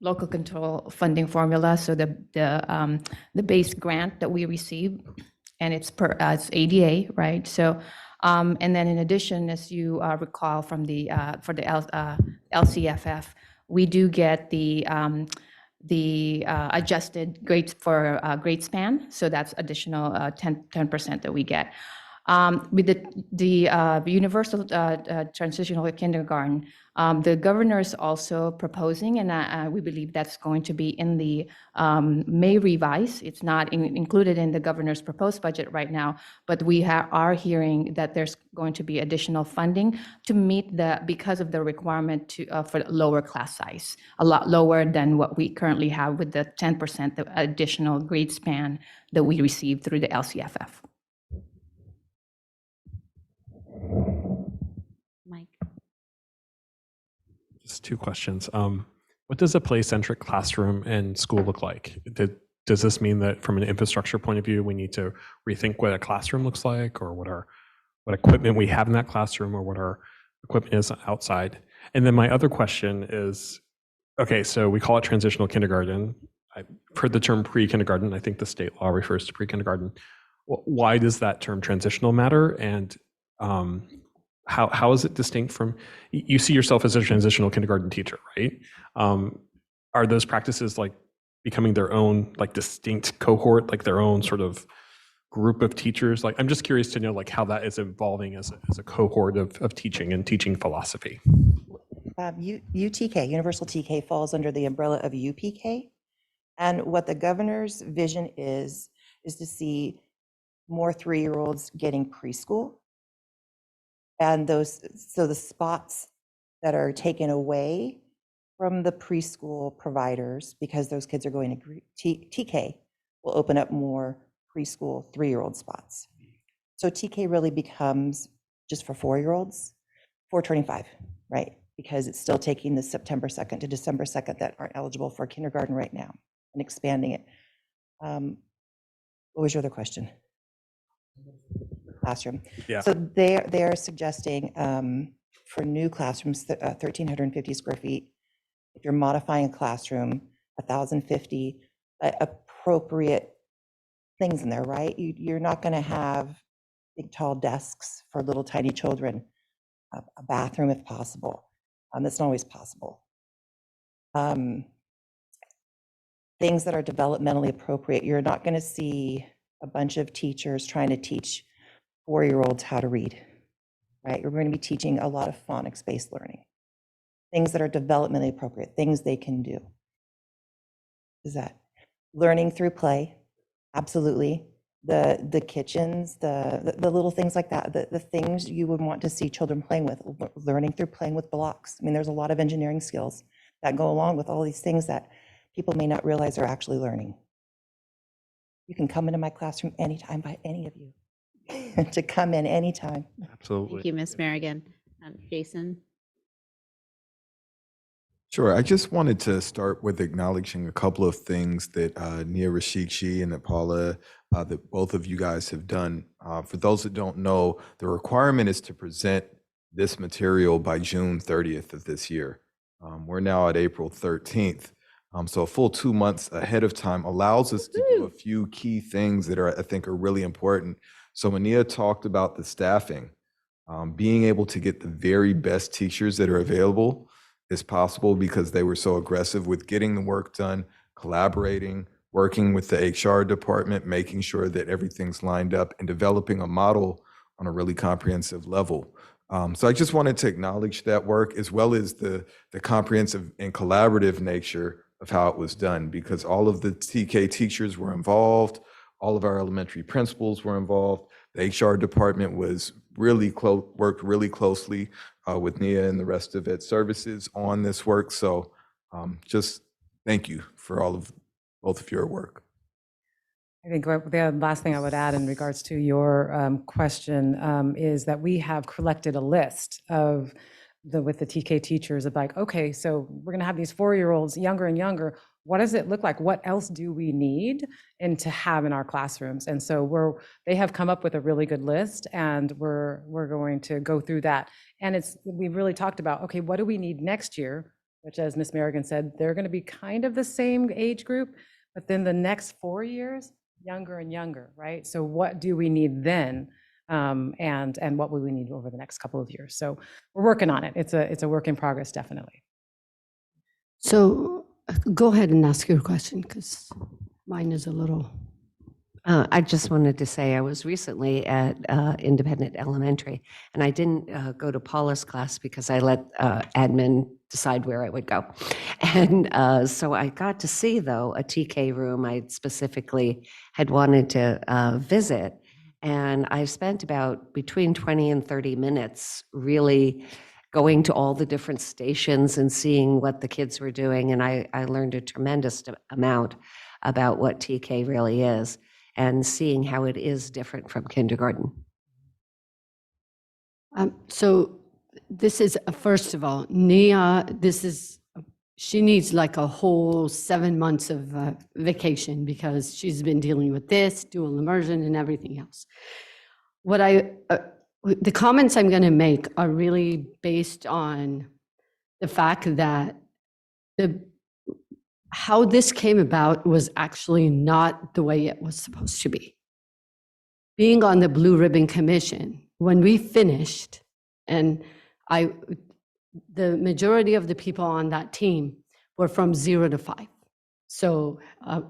Speaker 7: local control funding formula. So the base grant that we receive, and it's it's ADA, right? So, and then in addition, as you recall from the for the LCFF, we do get the adjusted grades for grade span. So that's additional 10% that we get. With the universal transitional kindergarten, the governor is also proposing, and we believe that's going to be in the May revise. It's not included in the governor's proposed budget right now, but we are hearing that there's going to be additional funding to meet because of the requirement for lower class size, a lot lower than what we currently have with the 10% the additional grade span that we receive through the LCFF.
Speaker 1: Mike.
Speaker 18: Just two questions. What does a play-centric classroom and school look like? Does this mean that from an infrastructure point of view, we need to rethink what a classroom looks like, or what equipment we have in that classroom, or what our equipment is outside? And then my other question is, okay, so we call it transitional kindergarten. I've heard the term pre-kindergarten. I think the state law refers to pre-kindergarten. Why does that term transitional matter? And how is it distinct from, you see yourself as a transitional kindergarten teacher, right? Are those practices like becoming their own like distinct cohort, like their own sort of group of teachers? Like, I'm just curious to know like how that is evolving as a cohort of teaching and teaching philosophy.
Speaker 8: UTK, Universal TK, falls under the umbrella of UPK. And what the governor's vision is to see more 3-year-olds getting preschool. And so the spots that are taken away from the preschool providers, because those kids are going to TK, will open up more preschool 3-year-old spots. So TK really becomes just for 4-year-olds, 4 turning 5, right? Because it's still taking the September 2nd to December 2nd that aren't eligible for kindergarten right now and expanding it. What was your other question? Classroom. Yeah. So they're suggesting for new classrooms, 1,350 square feet. If you're modifying a classroom, 1,050 appropriate things in there, right? You're not going to have big, tall desks for little tiny children. A bathroom, if possible. That's not always possible. Things that are developmentally appropriate. You're not going to see a bunch of teachers trying to teach 4-year-olds how to read, right? You're going to be teaching a lot of phonics-based learning. Things that are developmentally appropriate, things they can do. Is that learning through play? Absolutely. The kitchens, the little things like that, the things you would want to see children playing with, learning through playing with blocks. I mean, there's a lot of engineering skills that go along with all these things that people may not realize are actually learning. You can come into my classroom anytime by any of you to come in anytime.
Speaker 18: Absolutely.
Speaker 1: Thank you, Ms. Merrigan. Jason?
Speaker 22: Sure. I just wanted to start with acknowledging a couple of things that Nia Rashikshi and Paula, that both of you guys have done. For those that don't know, the requirement is to present this material by June 30th of this year. We're now at April 13th. So a full 2 months ahead of time allows us to do a few key things that I think are really important. So Nia talked about the staffing, being able to get the very best teachers that are available is possible because they were so aggressive with getting the work done, collaborating, working with the HR department, making sure that everything's lined up, and developing a model on a really comprehensive level. So I just wanted to acknowledge that work, as well as the comprehensive and collaborative nature of how it was done, because all of the TK teachers were involved, all of our elementary principals were involved. The HR department was really worked really closely with Nia and the rest of its services on this work. So just thank you for both of your work.
Speaker 6: I think the last thing I would add in regards to your question is that we have collected a list of with the TK teachers of like, okay, so we're going to have these 4-year-olds younger and younger. What does it look like? What else do we need and to have in our classrooms? And so they have come up with a really good list, and we're going to go through that. And we've really talked about, okay, what do we need next year? Which, as Ms. Merrigan said, they're going to be kind of the same age group, but then the next 4 years, younger and younger, right? So what do we need then? And what will we need over the next couple of years? So we're working on it. It's a work in progress, definitely.
Speaker 4: So go ahead and ask your question, because mine is a little.
Speaker 3: I just wanted to say I was recently at Independent Elementary, and I didn't go to Paula's class because I let admin decide where I would go. And so I got to see, though, a TK room I specifically had wanted to visit. And I spent about between 20 and 30 minutes really going to all the different stations and seeing what the kids were doing. And I learned a tremendous amount about what TK really is, and seeing how it is different from kindergarten.
Speaker 4: So this is, first of all, Nia, she needs like a whole 7 months of vacation because she's been dealing with this, dual immersion and everything else. The comments I'm going to make are really based on the fact that how this came about was actually not the way it was supposed to be. Being on the Blue Ribbon Commission, when we finished, and the majority of the people on that team were from 0 to 5. So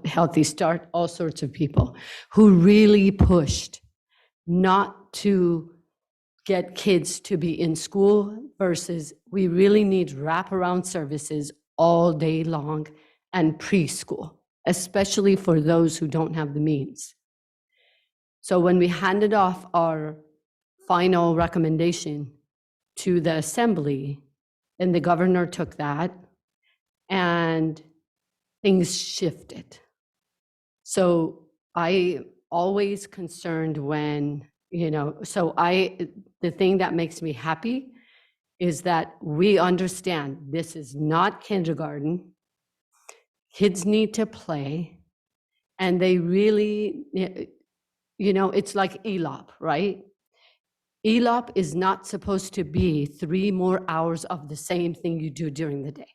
Speaker 4: Healthy Start, all sorts of people who really pushed not to get kids to be in school versus we really need wraparound services all day long and preschool, especially for those who don't have the means. So when we handed off our final recommendation to the assembly, and the governor took that, and things shifted. So I always concerned when, the thing that makes me happy is that we understand this is not kindergarten. Kids need to play, and they really, it's like ELOP, right? ELOP is not supposed to be 3 more hours of the same thing you do during the day.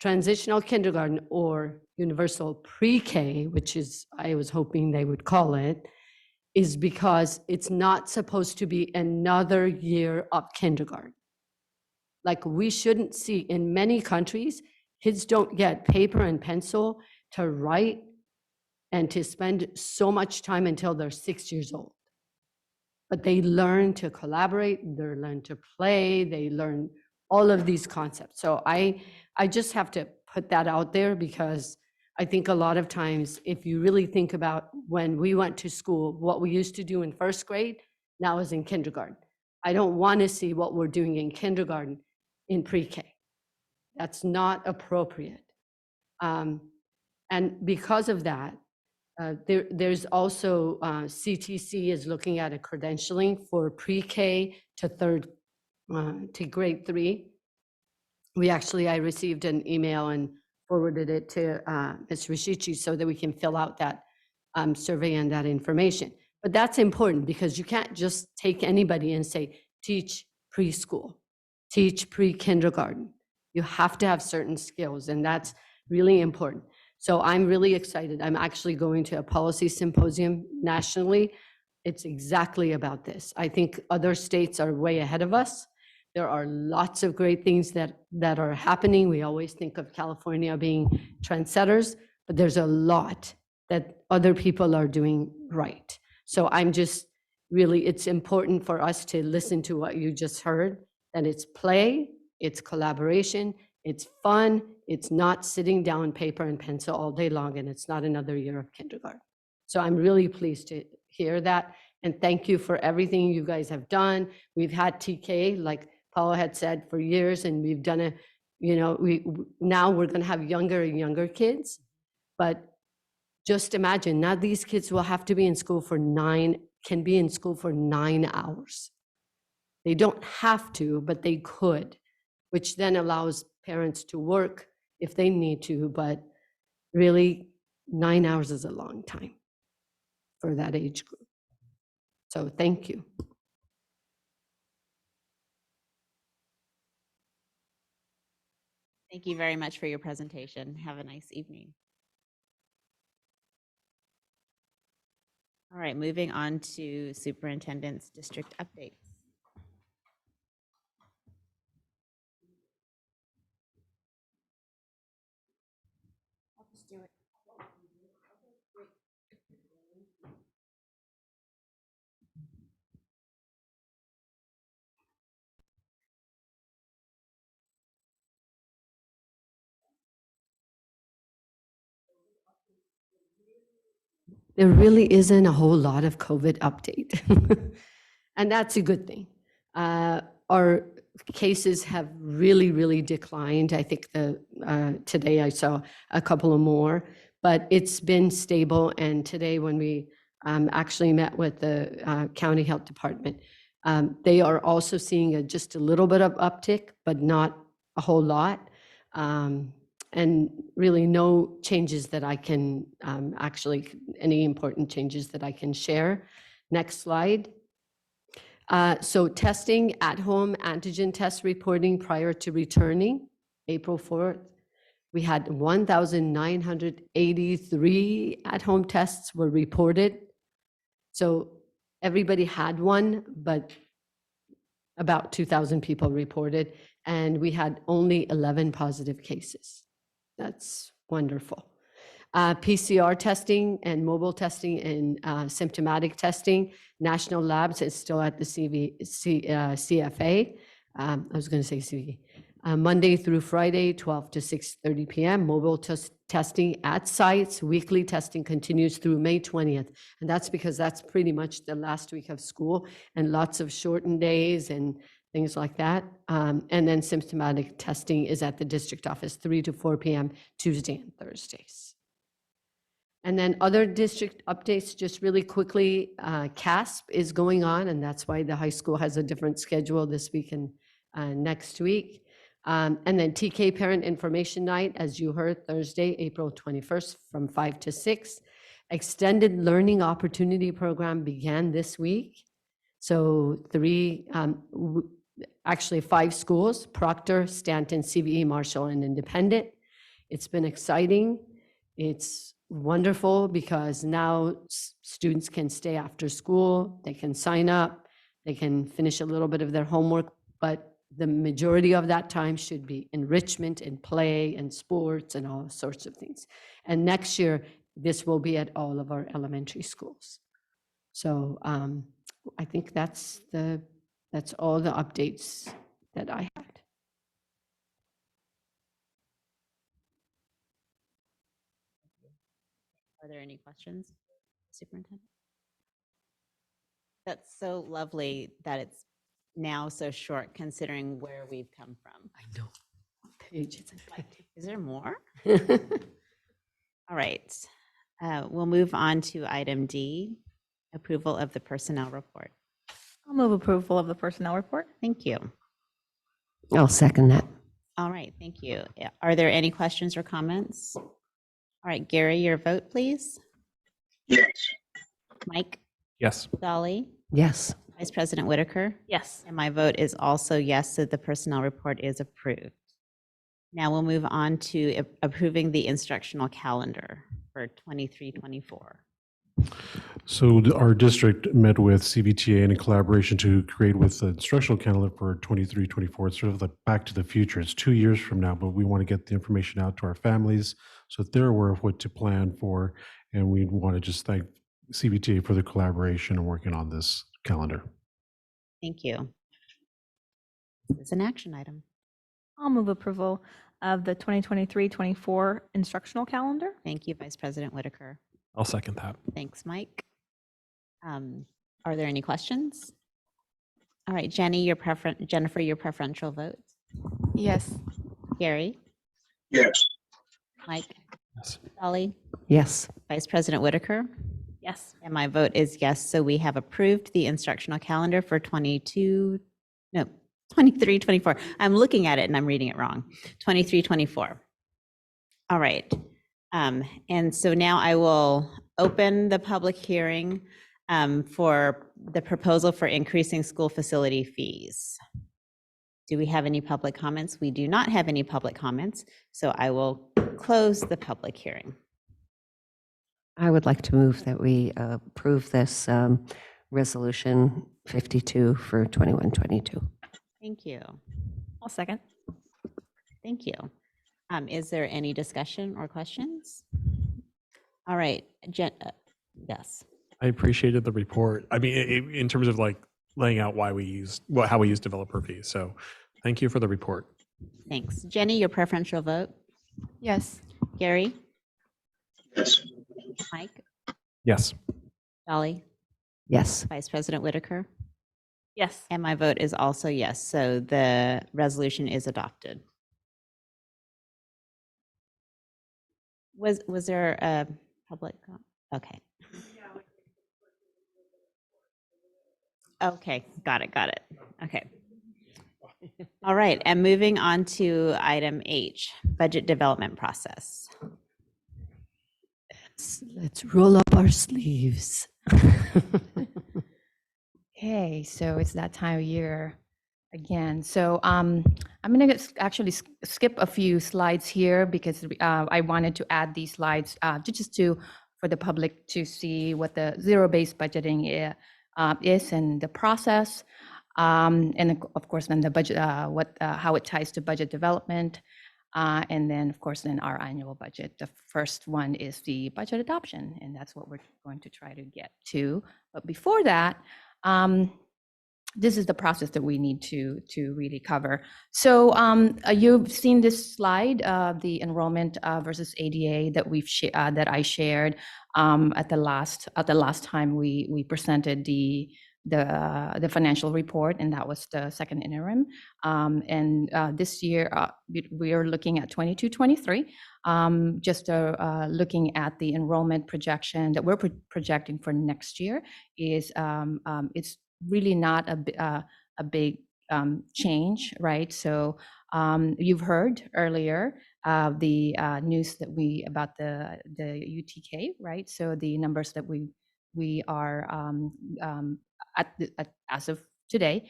Speaker 4: Transitional kindergarten or universal pre-K, which is, I was hoping they would call it, is because it's not supposed to be another year of kindergarten. Like we shouldn't see, in many countries, kids don't get paper and pencil to write and to spend so much time until they're 6 years old. But they learn to collaborate, they learn to play, they learn all of these concepts. So I just have to put that out there because I think a lot of times, if you really think about when we went to school, what we used to do in first grade, now is in kindergarten. I don't want to see what we're doing in kindergarten in pre-K. That's not appropriate. And because of that, there's also CTC is looking at a credentialing for pre-K to grade 3. I received an email and forwarded it to Ms. Rishichi so that we can fill out that survey and that information. But that's important because you can't just take anybody and say, teach preschool, teach pre-kindergarten. You have to have certain skills, and that's really important. So I'm really excited. I'm actually going to a policy symposium nationally. It's exactly about this. I think other states are way ahead of us. There are lots of great things that are happening. We always think of California being trendsetters, but there's a lot that other people are doing right. So I'm just really, it's important for us to listen to what you just heard, that it's play, it's collaboration, it's fun, it's not sitting down paper and pencil all day long, and it's not another year of kindergarten. So I'm really pleased to hear that. And thank you for everything you guys have done. We've had TK, like Paula had said, for years, and we've done now we're gonna have younger and younger kids. But just imagine, now these kids will have to be in school for 9 hours. They don't have to, but they could, which then allows parents to work if they need to, but really 9 hours is a long time for that age group. So thank you.
Speaker 1: Thank you very much for your presentation. Have a nice evening. All right, moving on to superintendent's district updates. I'll just do it.
Speaker 4: There really isn't a whole lot of COVID update. And that's a good thing. Our cases have really, really declined. I think today I saw a couple of more, but it's been stable. And today when we actually met with the county health department, they are also seeing just a little bit of uptick, but not a whole lot. And really no changes that I can any important changes that I can share. Next slide. So testing at home antigen test reporting prior to returning, April 4th. We had 1,983 at-home tests were reported. So everybody had one, but about 2,000 people reported, and we had only 11 positive cases. That's wonderful. PCR testing and mobile testing and symptomatic testing, national labs is still at the CFA. I was going to say CV. Monday through Friday, 12 to 6:30 p.m. Mobile testing at sites. Weekly testing continues through May 20th. And that's because that's pretty much the last week of school and lots of shortened days and things like that. And then symptomatic testing is at the district office, 3 to 4 p.m. Tuesday and Thursdays. And then other district updates, just really quickly, CASP is going on, and that's why the high school has a different schedule this week and next week. And then TK Parent Information Night, as you heard, Thursday, April 21st from 5 to 6. Extended Learning Opportunity Program began this week. So actually 5 schools, Proctor, Stanton, CVE, Marshall, and Independent. It's been exciting. It's wonderful because now students can stay after school, they can sign up, they can finish a little bit of their homework, but the majority of that time should be enrichment and play and sports and all sorts of things. And next year, this will be at all of our elementary schools. So I think that's all the updates that I had.
Speaker 1: Are there any questions, Superintendent? That's so lovely that it's now so short considering where we've come from.
Speaker 4: I know. Page is
Speaker 1: Is there more? All right. We'll move on to item D, approval of the personnel report.
Speaker 16: I'll move approval of the personnel report.
Speaker 1: Thank you.
Speaker 3: I'll second that.
Speaker 1: All right, thank you. Are there any questions or comments? All right, Gary, your vote, please.
Speaker 17: Yes.
Speaker 1: Mike?
Speaker 18: Yes.
Speaker 1: Dolly?
Speaker 3: Yes.
Speaker 1: Vice President Whitaker?
Speaker 16: Yes.
Speaker 1: And my vote is also yes, so the personnel report is approved. Now we'll move on to approving the instructional calendar for 23-24.
Speaker 9: So our district met with CVTA in collaboration to create with the instructional calendar for 23-24. It's sort of like back to the future. It's 2 years from now, but we want to get the information out to our families so that they're aware of what to plan for. And we want to just thank CVTA for the collaboration and working on this calendar.
Speaker 1: Thank you. It's an action item.
Speaker 16: I'll move approval of the 2023-24 instructional calendar.
Speaker 1: Thank you, Vice President Whitaker.
Speaker 18: I'll second that.
Speaker 1: Thanks, Mike. Are there any questions? All right, Jennifer, your preferential vote.
Speaker 2: Yes.
Speaker 1: Gary?
Speaker 17: Yes.
Speaker 1: Mike?
Speaker 18: Yes.
Speaker 1: Dolly?
Speaker 3: Yes.
Speaker 1: Vice President Whitaker?
Speaker 16: Yes.
Speaker 1: And my vote is yes, so we have approved the instructional calendar for 22-24. No, 23, 24. I'm looking at it and I'm reading it wrong. 23, 24. All right. And so now I will open the public hearing for the proposal for increasing school facility fees. Do we have any public comments? We do not have any public comments, so I will close the public hearing.
Speaker 3: I would like to move that we approve this resolution 52 for 21-22.
Speaker 1: Thank you.
Speaker 16: I'll second.
Speaker 1: Thank you. Is there any discussion or questions? All right, yes.
Speaker 18: I appreciated the report. I mean, in terms of like laying out why we use, how we use developer fees. So thank you for the report.
Speaker 1: Thanks. Jenny, your preferential vote?
Speaker 2: Yes.
Speaker 1: Gary?
Speaker 17: Yes.
Speaker 1: Mike?
Speaker 18: Yes.
Speaker 1: Dolly?
Speaker 3: Yes.
Speaker 1: Vice President Whitaker?
Speaker 16: Yes.
Speaker 1: And my vote is also yes. So the resolution is adopted. Was there a public? Okay. Okay, got it. Okay. All right, and moving on to item H, budget development process.
Speaker 4: Let's roll up our sleeves.
Speaker 7: Okay, so it's that time of year again. So I'm going to actually skip a few slides here because I wanted to add these slides for the public to see what the zero-based budgeting is and the process, and of course then the budget, how it ties to budget development, and then of course then our annual budget. The first one is the budget adoption, and that's what we're going to try to get to. But before that, this is the process that we need to really cover. So you've seen this slide, the enrollment versus ADA that I shared at the last time we presented the financial report, and that was the second interim. And this year we are looking at 22-23. Just looking at the enrollment projection that we're projecting for next year is it's really not a big change, right? So you've heard earlier the news about the UTK, right? So the numbers that we are as of today.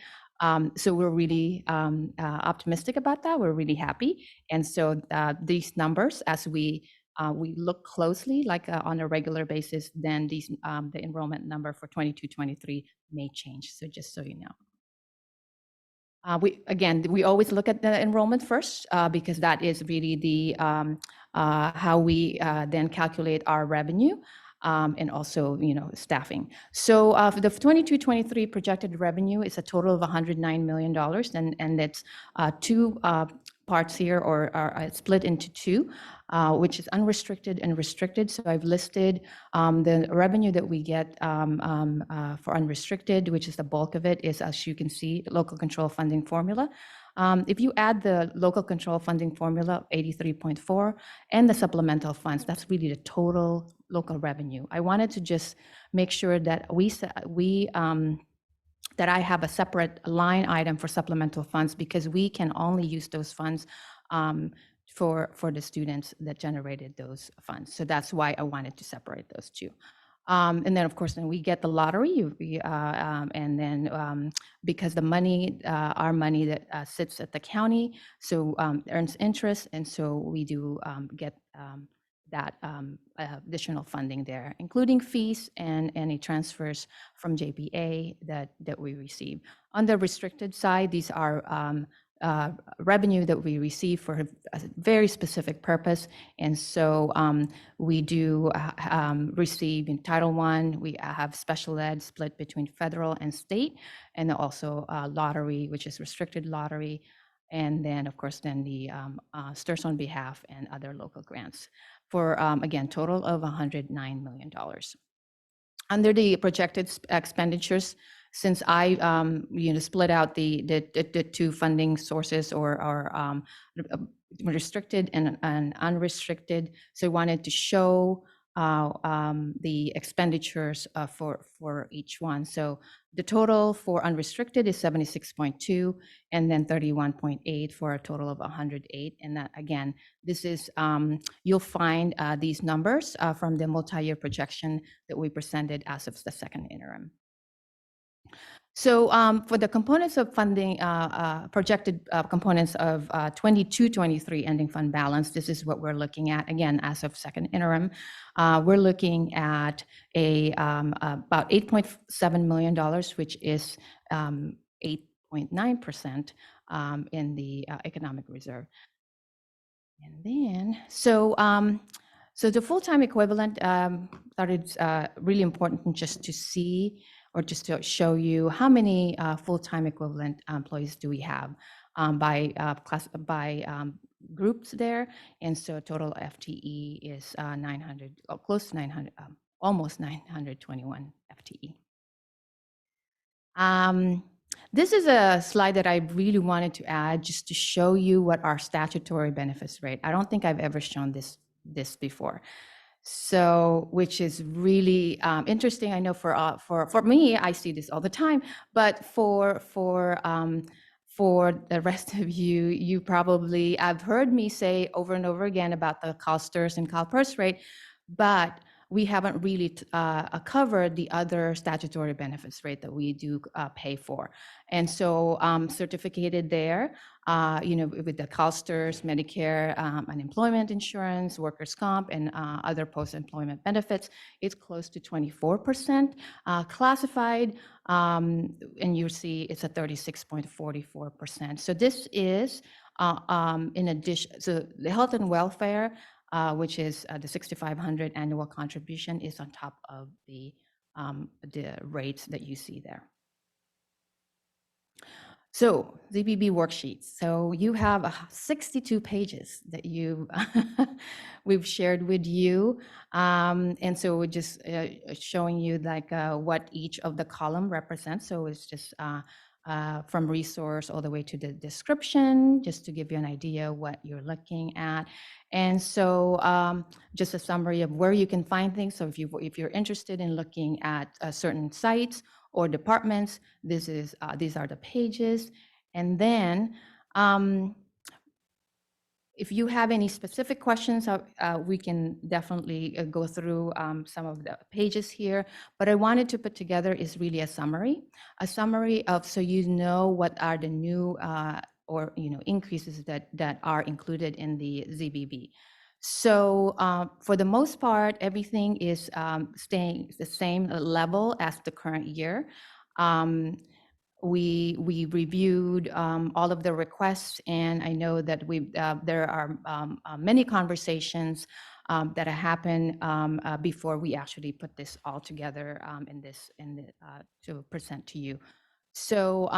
Speaker 7: So we're really optimistic about that. We're really happy, and so these numbers, as we look closely, like on a regular basis, then the enrollment number for 22-23 may change. So just so you know. We always look at the enrollment first because that is really the how we then calculate our revenue. And also, staffing. So for the 22-23 projected revenue is a total of $109 million, and that's two parts here, or are split into two, which is unrestricted and restricted. So I've listed the revenue that we get for unrestricted, which is the bulk of it, is, as you can see, local control funding formula. If you add the local control funding formula, 83.4, and the supplemental funds, that's really the total local revenue. I wanted to just make sure that that I have a separate line item for supplemental funds, because we can only use those funds for the students that generated those funds. So that's why I wanted to separate those two. And then, of course, then we get the lottery, and then because the money, our money that sits at the county, so earns interest, and so we do get that additional funding there, including fees and any transfers from JPA that we receive. On the restricted side, these are revenue that we receive for a very specific purpose. And so we do receive in Title I, we have special ed split between federal and state, and also lottery, which is restricted lottery. And then, of course, then the Stirs on Behalf and other local grants for, again, total of $109 million. Under the projected expenditures, since I split out the two funding sources, or restricted and unrestricted, so I wanted to show the expenditures for each one. So the total for unrestricted is 76.2, and then 31.8 for a total of 108. And that, again, this is, you'll find these numbers from the multi-year projection that we presented as of the second interim. So for the components of funding, projected components of 22-23 ending fund balance, this is what we're looking at, again, as of second interim. We're looking at about $8.7 million, which is 8.9% in the economic reserve. And then, so the full-time equivalent, thought it's really important just to see, or just to show you how many full-time equivalent employees do we have by groups there. And so total FTE is 900, close to 900, almost 921 FTE. This is a slide that I really wanted to add just to show you what our statutory benefits rate. I don't think I've ever shown this before. So, which is really interesting. I know for me, I see this all the time, but for the rest of you, you probably have heard me say over and over again about the CalSTRS and CalPERS rate, but we haven't really covered the other statutory benefits rate that we do pay for. And so certificated there, with the CalSTRS, Medicare, unemployment insurance, workers' comp, and other post-employment benefits, it's close to 24%. Classified, and you see it's at 36.44%. So this is in addition, so the health and welfare, which is the $6,500 annual contribution, is on top of the rates that you see there. So ZBB worksheets. So you have 62 pages that we've shared with you. And so we're just showing you like what each of the column represents. So it's just from resource all the way to the description, just to give you an idea what you're looking at. And so just a summary of where you can find things. So if you're interested in looking at certain sites or departments, these are the pages. And then if you have any specific questions, we can definitely go through some of the pages here. But I wanted to put together is really a summary of, so you know what are the new or increases that are included in the ZBB. So for the most part, everything is staying the same level as the current year. We reviewed all of the requests, and I know that there are many conversations that happened before we actually put this all together to present to you. So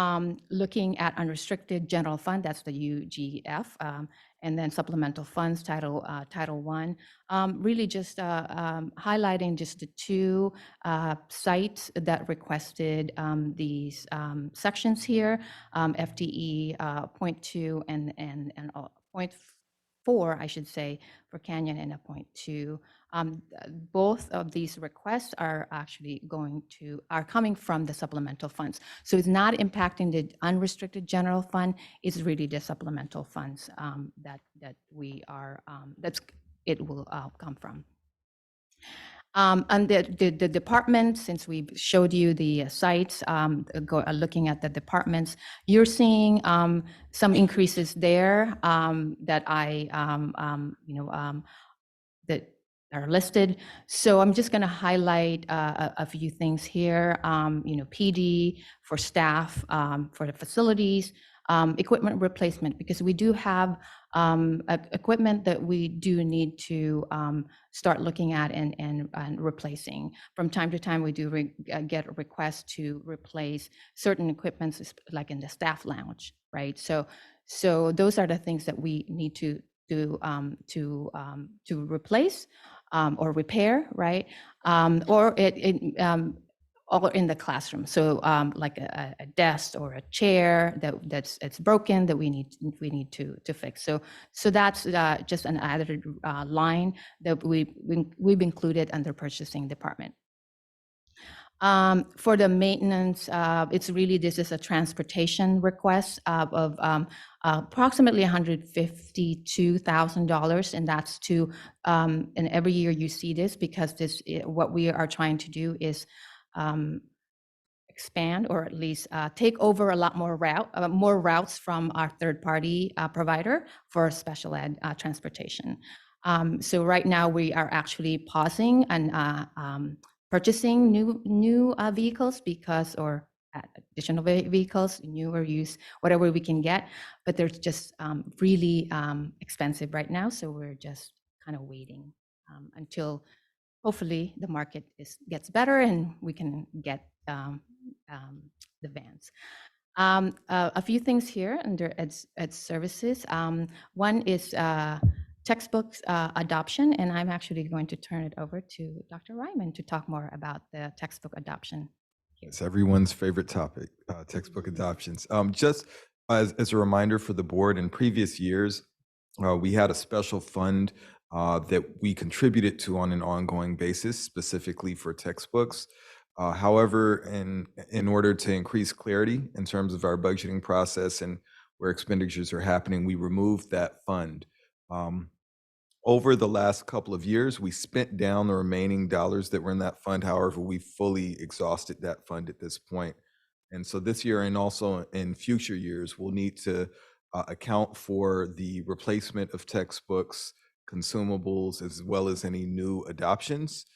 Speaker 7: looking at unrestricted general fund, that's the UGF, and then supplemental funds, Title I, really just highlighting just the two sites that requested these sections here, FTE 0.2 and 0.4, I should say, for Canyon, and a 0.2. Both of these requests are actually coming from the supplemental funds. So it's not impacting the unrestricted general fund. It's really the supplemental funds that it will come from. And the department, since we showed you the sites, looking at the departments, you're seeing some increases there that that are listed. So I'm just going to highlight a few things here. PD for staff, for the facilities, equipment replacement, because we do have equipment that we do need to start looking at and replacing. From time to time, we do get requests to replace certain equipments, like in the staff lounge, right? So those are the things that we need to replace or repair, right? all in the classroom. So like a desk or a chair that's broken that we need to fix. So that's just an added line that we've included under purchasing department. For the maintenance, it's really, this is a transportation request of approximately $152,000, and that's to, and every year you see this because what we are trying to do is expand, or at least take over a lot more routes from our third-party provider for special ed transportation. So right now we are actually pausing and purchasing new vehicles or additional vehicles, newer use, whatever we can get, but they're just really expensive right now. So we're just kind of waiting until hopefully the market gets better and we can get the vans. A few things here under ed services. One is textbooks adoption, and I'm actually going to turn it over to Dr. Ryman to talk more about the textbook adoption.
Speaker 22: It's everyone's favorite topic, textbook adoptions. Just as a reminder for the board, in previous years, we had a special fund that we contributed to on an ongoing basis, specifically for textbooks. However, in order to increase clarity in terms of our budgeting process and where expenditures are happening, we removed that fund. Over the last couple of years, we spent down the remaining dollars that were in that fund. However, we fully exhausted that fund at this point. And so this year and also in future years, we'll need to account for the replacement of textbooks, consumables, as well as any new adoptions.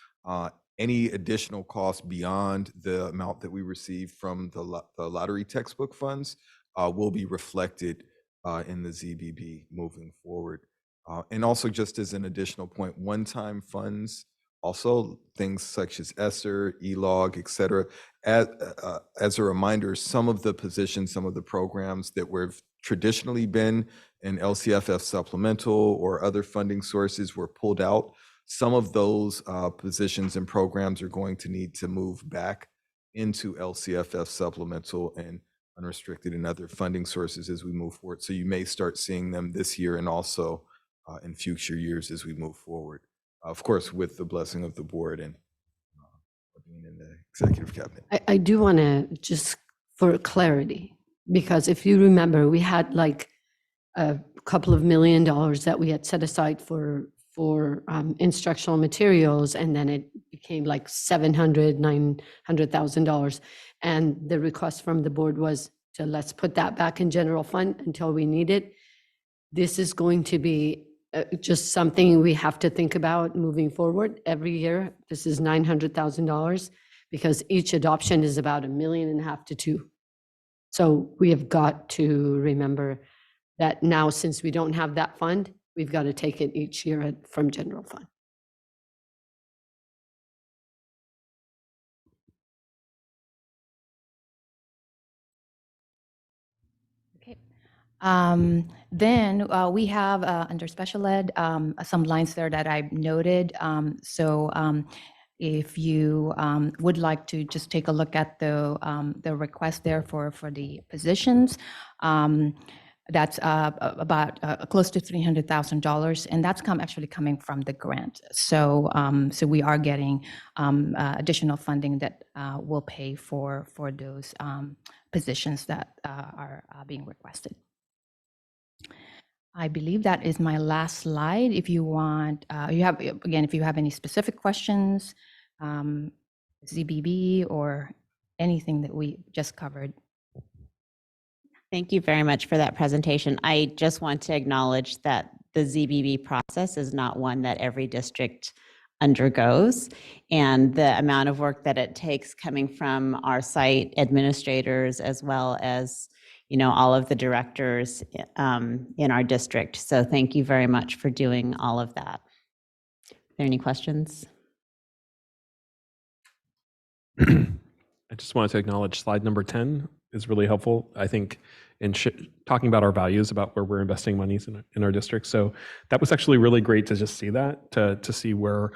Speaker 22: Any additional costs beyond the amount that we receive from the lottery textbook funds will be reflected in the ZBB moving forward. And also, just as an additional point, one-time funds, also things such as ESSER, ELOG, et cetera. As a reminder, some of the positions, some of the programs that we've traditionally been in LCFF supplemental or other funding sources were pulled out. Some of those positions and programs are going to need to move back into LCFF supplemental and unrestricted and other funding sources as we move forward. So you may start seeing them this year and also in future years as we move forward. Of course, with the blessing of the board and being in the executive cabinet.
Speaker 4: I do want to, just for clarity, because if you remember, we had like a couple of $1 million that we had set aside for instructional materials, and then it became like $900,000. And the request from the board was to let's put that back in general fund until we need it. This is going to be just something we have to think about moving forward every year. This is $900,000 because each adoption is about $1.5 million to $2 million. So we have got to remember that now, since we don't have that fund, we've got to take it each year from general fund.
Speaker 7: Okay. Then we have under special ed some lines there that I noted. If you would like to just take a look at the request there for the positions, that's about close to $300,000, and that's actually coming from the grant. So we are getting additional funding that will pay for those positions that are being requested. I believe that is my last slide. If you want, if you have any specific questions, ZBB or anything that we just covered.
Speaker 1: Thank you very much for that presentation. I just want to acknowledge that the ZBB process is not one that every district undergoes, and the amount of work that it takes coming from our site administrators as well as all of the directors in our district. So thank you very much for doing all of that. Are there any questions?
Speaker 18: I just wanted to acknowledge slide number 10 is really helpful, I think, in talking about our values, about where we're investing monies in our district. So that was actually really great to just see that, to see where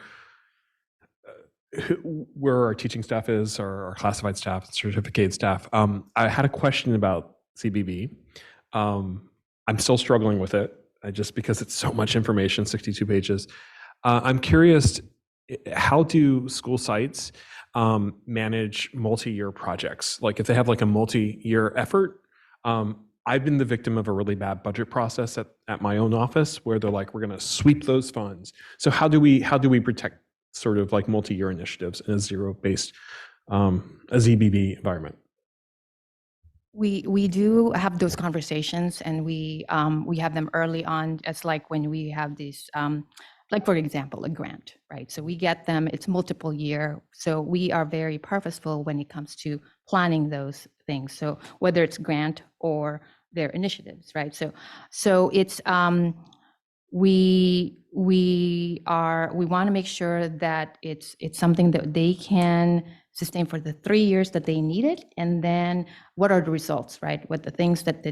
Speaker 18: where our teaching staff is, or our classified staff, certificate staff. I had a question about CBB. I'm still struggling with it, just because it's so much information, 62 pages. I'm curious, how do school sites manage multi-year projects? Like if they have like a multi-year effort, I've been the victim of a really bad budget process at my own office where they're like, we're going to sweep those funds. So how do we protect sort of like multi-year initiatives in a zero-based, a ZBB environment?
Speaker 7: We do have those conversations, and we have them early on. It's like when we have these, like for example, a grant, right? So we get them, it's multiple year. So we are very purposeful when it comes to planning those things. So whether it's grant or their initiatives, right? So it's, we want to make sure that it's something that they can sustain for the 3 years that they need it, and then what are the results, right? What the things that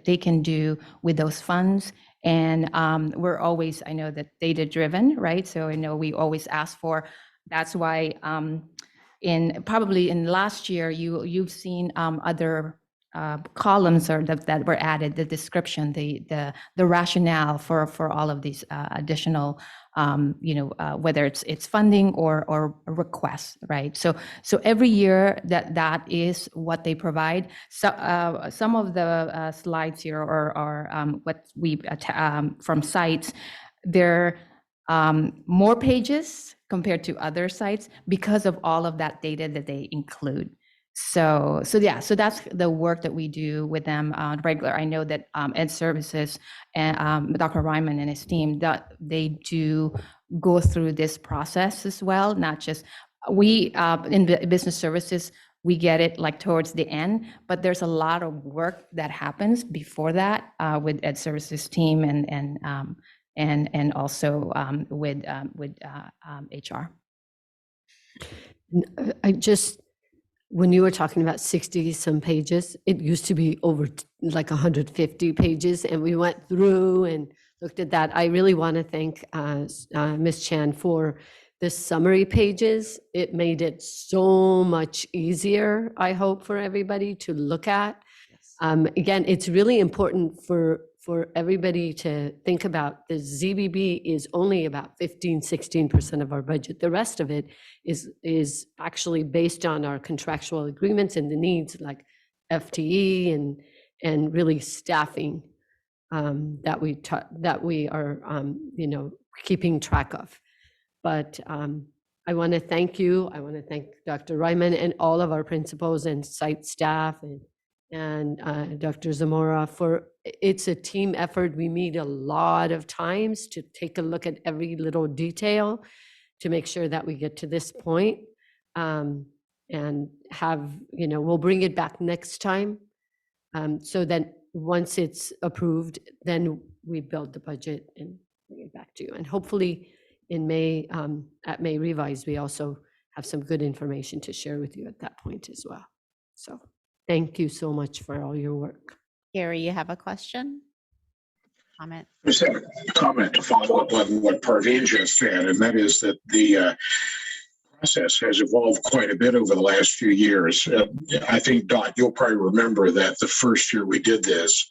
Speaker 7: they can do with those funds. And we're always, I know that data driven, right? So I know we always ask for. That's why probably in last year you've seen other columns that were added, the description, the rationale for all of these additional, whether it's funding or requests, right? So every year that is what they provide. So some of the slides here are what we from sites. They're more pages compared to other sites because of all of that data that they include. So that's the work that we do with them regular. I know that Ed Services and Dr. Ryman and his team, that they do go through this process as well. Not just we in the business services, we get it like towards the end, but there's a lot of work that happens before that with Ed Services team and also with HR.
Speaker 4: When you were talking about 60 some pages, it used to be over like 150 pages, and we went through and looked at that. I really want to thank Ms. Chan for the summary pages. It made it so much easier, I hope, for everybody to look at. Again, it's really important for everybody to think about the ZBB is only about 16% of our budget. The rest of it is actually based on our contractual agreements and the needs like FTE and really staffing that we are keeping track of. But I want to thank you. I want to thank Dr. Ryman and all of our principals and site staff and Dr. Zamora it's a team effort. We meet a lot of times to take a look at every little detail to make sure that we get to this point, and we'll bring it back next time. So then once it's approved, then we build the budget and bring it back to you. And hopefully in May, at May Revise, we also have some good information to share with you at that point as well. So thank you so much for all your work.
Speaker 1: Gary, you have a question? Comment?
Speaker 17: Just have a comment to follow up on what Parveen just said, and that is that the process has evolved quite a bit over the last few years. I think, Dot, you'll probably remember that the first year we did this,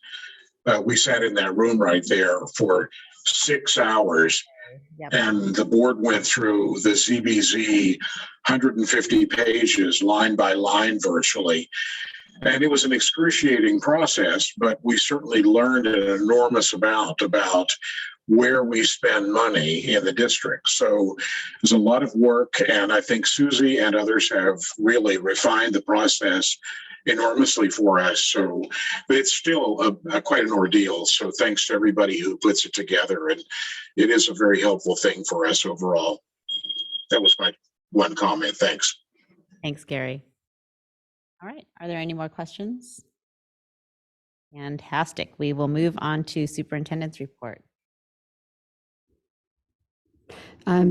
Speaker 17: we sat in that room right there for 6 hours. Yep. And the board went through the ZBZ 150 pages, line by line virtually. And it was an excruciating process, but we certainly learned an enormous amount about where we spend money in the district. So there's a lot of work, and I think Susie and others have really refined the process enormously for us. So, but it's still quite an ordeal. So thanks to everybody who puts it together, and it is a very helpful thing for us overall. That was my one comment. Thanks.
Speaker 1: Thanks, Gary. All right, are there any more questions? Fantastic. We will move on to superintendent's report.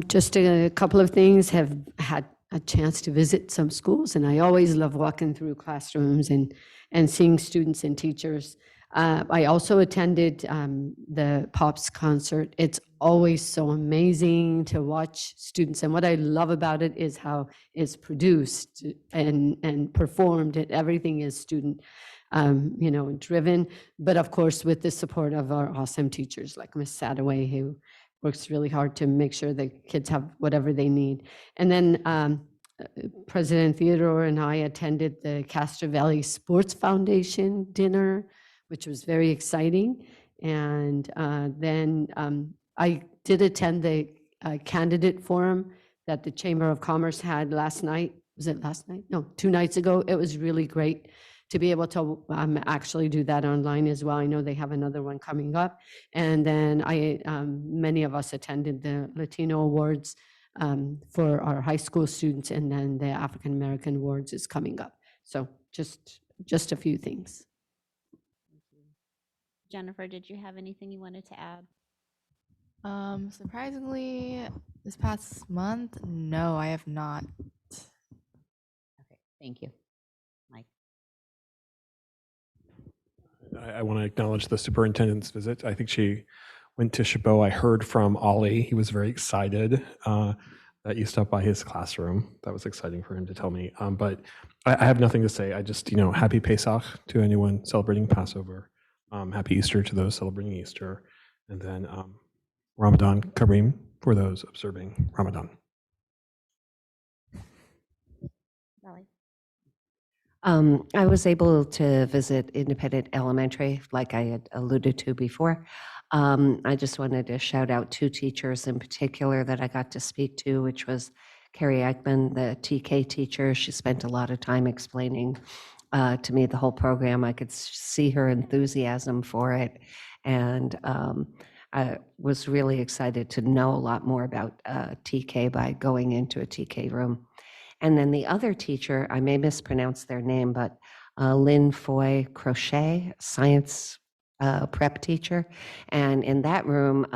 Speaker 4: Just a couple of things. Have had a chance to visit some schools, and I always love walking through classrooms and seeing students and teachers. I also attended the Pops concert. It's always so amazing to watch students. And what I love about it is how it's produced and performed. And everything is student, driven. But of course, with the support of our awesome teachers like Ms. Sadaway, who works really hard to make sure the kids have whatever they need. And then President Theodore and I attended the Castro Valley Sports Foundation dinner, which was very exciting. And then I did attend the candidate forum that the Chamber of Commerce had last night. Was it last night? No, 2 nights ago. It was really great to be able to actually do that online as well. I know they have another one coming up. And then many of us attended the Latino Awards for our high school students, and then the African American Awards is coming up. So just a few things.
Speaker 1: Jennifer, did you have anything you wanted to add?
Speaker 2: Surprisingly, this past month, no, I have not.
Speaker 1: Okay, thank you. Mike.
Speaker 18: I want to acknowledge the superintendent's visit. I think she went to Chabot. I heard from Ollie. He was very excited that you stopped by his classroom. That was exciting for him to tell me. But I have nothing to say. I just, happy Pesach to anyone celebrating Passover. Happy Easter to those celebrating Easter. And then Ramadan Kareem for those observing Ramadan.
Speaker 3: I was able to visit Independent Elementary, like I had alluded to before. I just wanted to shout out 2 teachers in particular that I got to speak to, which was Carrie Eichman, the TK teacher. She spent a lot of time explaining to me the whole program. I could see her enthusiasm for it. And I was really excited to know a lot more about TK by going into a TK room. And then the other teacher, I may mispronounce their name, but Lynn Foy Crochet, science prep teacher. And in that room,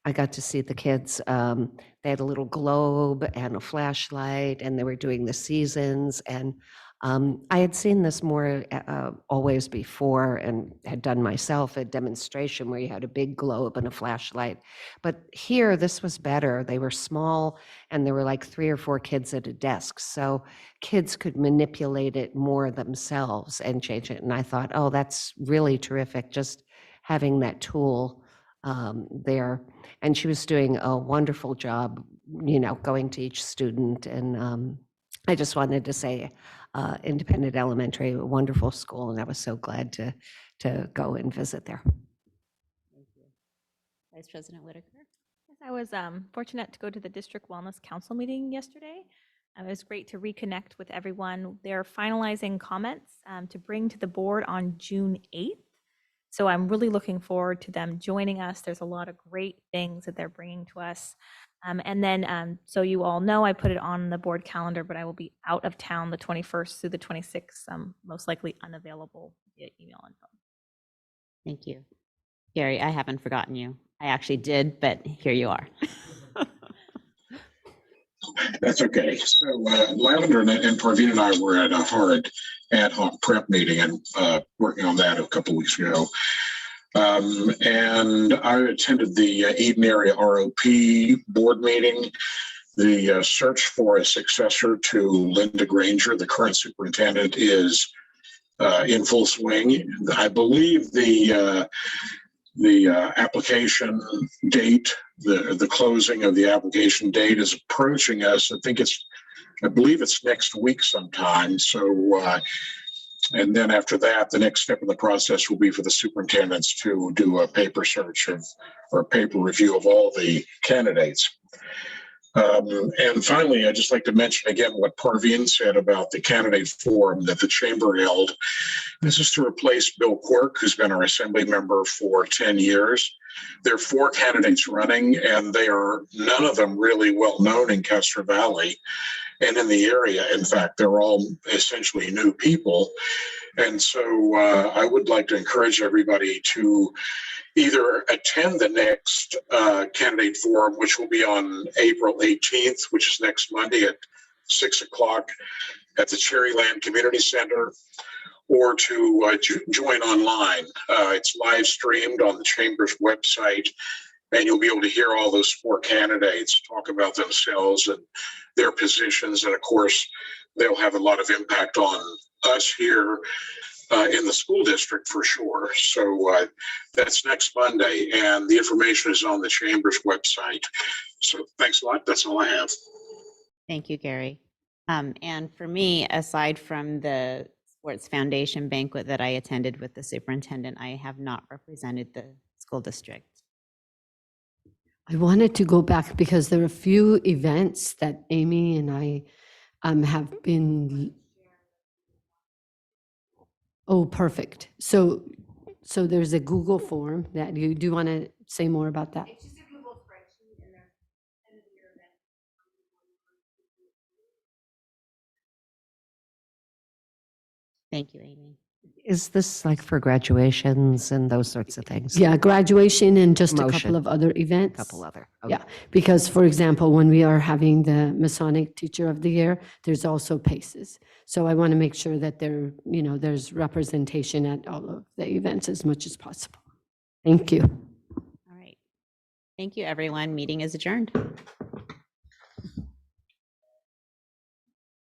Speaker 3: I got to see the kids. They had a little globe and a flashlight, and they were doing the seasons. And I had seen this more always before and had done myself a demonstration where you had a big globe and a flashlight. But here, this was better. They were small, and there were like 3 or 4 kids at a desk. So kids could manipulate it more themselves and change it. And I thought, oh, that's really terrific, just having that tool there. And she was doing a wonderful job, going to each student. And I just wanted to say, Independent Elementary, a wonderful school, and I was so glad to go and visit there.
Speaker 1: Thank you. Vice President Whitaker.
Speaker 16: Yes, I was fortunate to go to the District Wellness Council meeting yesterday. It was great to reconnect with everyone. They're finalizing comments to bring to the board on June 8th. So I'm really looking forward to them joining us. There's a lot of great things that they're bringing to us. And then, so you all know, I put it on the board calendar, but I will be out of town the 21st through the 26th, most likely unavailable via email and phone.
Speaker 1: Thank you. Gary, I haven't forgotten you. I actually did, but here you are.
Speaker 17: That's okay. So Lavender and Parveen and I were at a hard ad hoc prep meeting and working on that a couple of weeks ago. And I attended the Eden Area ROP board meeting. The search for a successor to Linda Granger, the current superintendent, is in full swing. I believe the application date, the closing of the application date is approaching us. I believe it's next week sometime. So, and then after that, the next step in the process will be for the superintendents to do a paper search or a paper review of all the candidates. And finally, I'd just like to mention again what Parveen said about the candidate forum that the chamber held. This is to replace Bill Quirk, who's been our assembly member for 10 years. There are 4 candidates running, and none of them really well known in Castro Valley and in the area. In fact, they're all essentially new people. And so I would like to encourage everybody to either attend the next candidate forum, which will be on April 18th, which is next Monday at 6 o'clock at the Cherryland Community Center, or to join online. It's live streamed on the Chamber's website, and you'll be able to hear all those 4 candidates talk about themselves and their positions. And of course, they'll have a lot of impact on us here in the school district for sure. So that's next Monday, and the information is on the Chamber's website. So thanks a lot. That's all I have.
Speaker 1: Thank you, Gary. And for me, aside from the Sports Foundation banquet that I attended with the superintendent, I have not represented the school district.
Speaker 4: I wanted to go back because there are a few events that Amy and I have been. Oh, perfect. So there's a Google form that you do want to say more about that?
Speaker 15: It's just a Google spreadsheet and there's end of year event.
Speaker 1: Thank you, Amy.
Speaker 3: Is this like for graduations and those sorts of things?
Speaker 4: Yeah, graduation and just a
Speaker 3: Promotion.
Speaker 4: couple of other events.
Speaker 3: Couple other.
Speaker 4: Yeah, because for example, when we are having the Masonic Teacher of the Year, there's also PACES. So I want to make sure that there's representation at all of the events as much as possible. Thank you.
Speaker 1: All right. Thank you, everyone. Meeting is adjourned.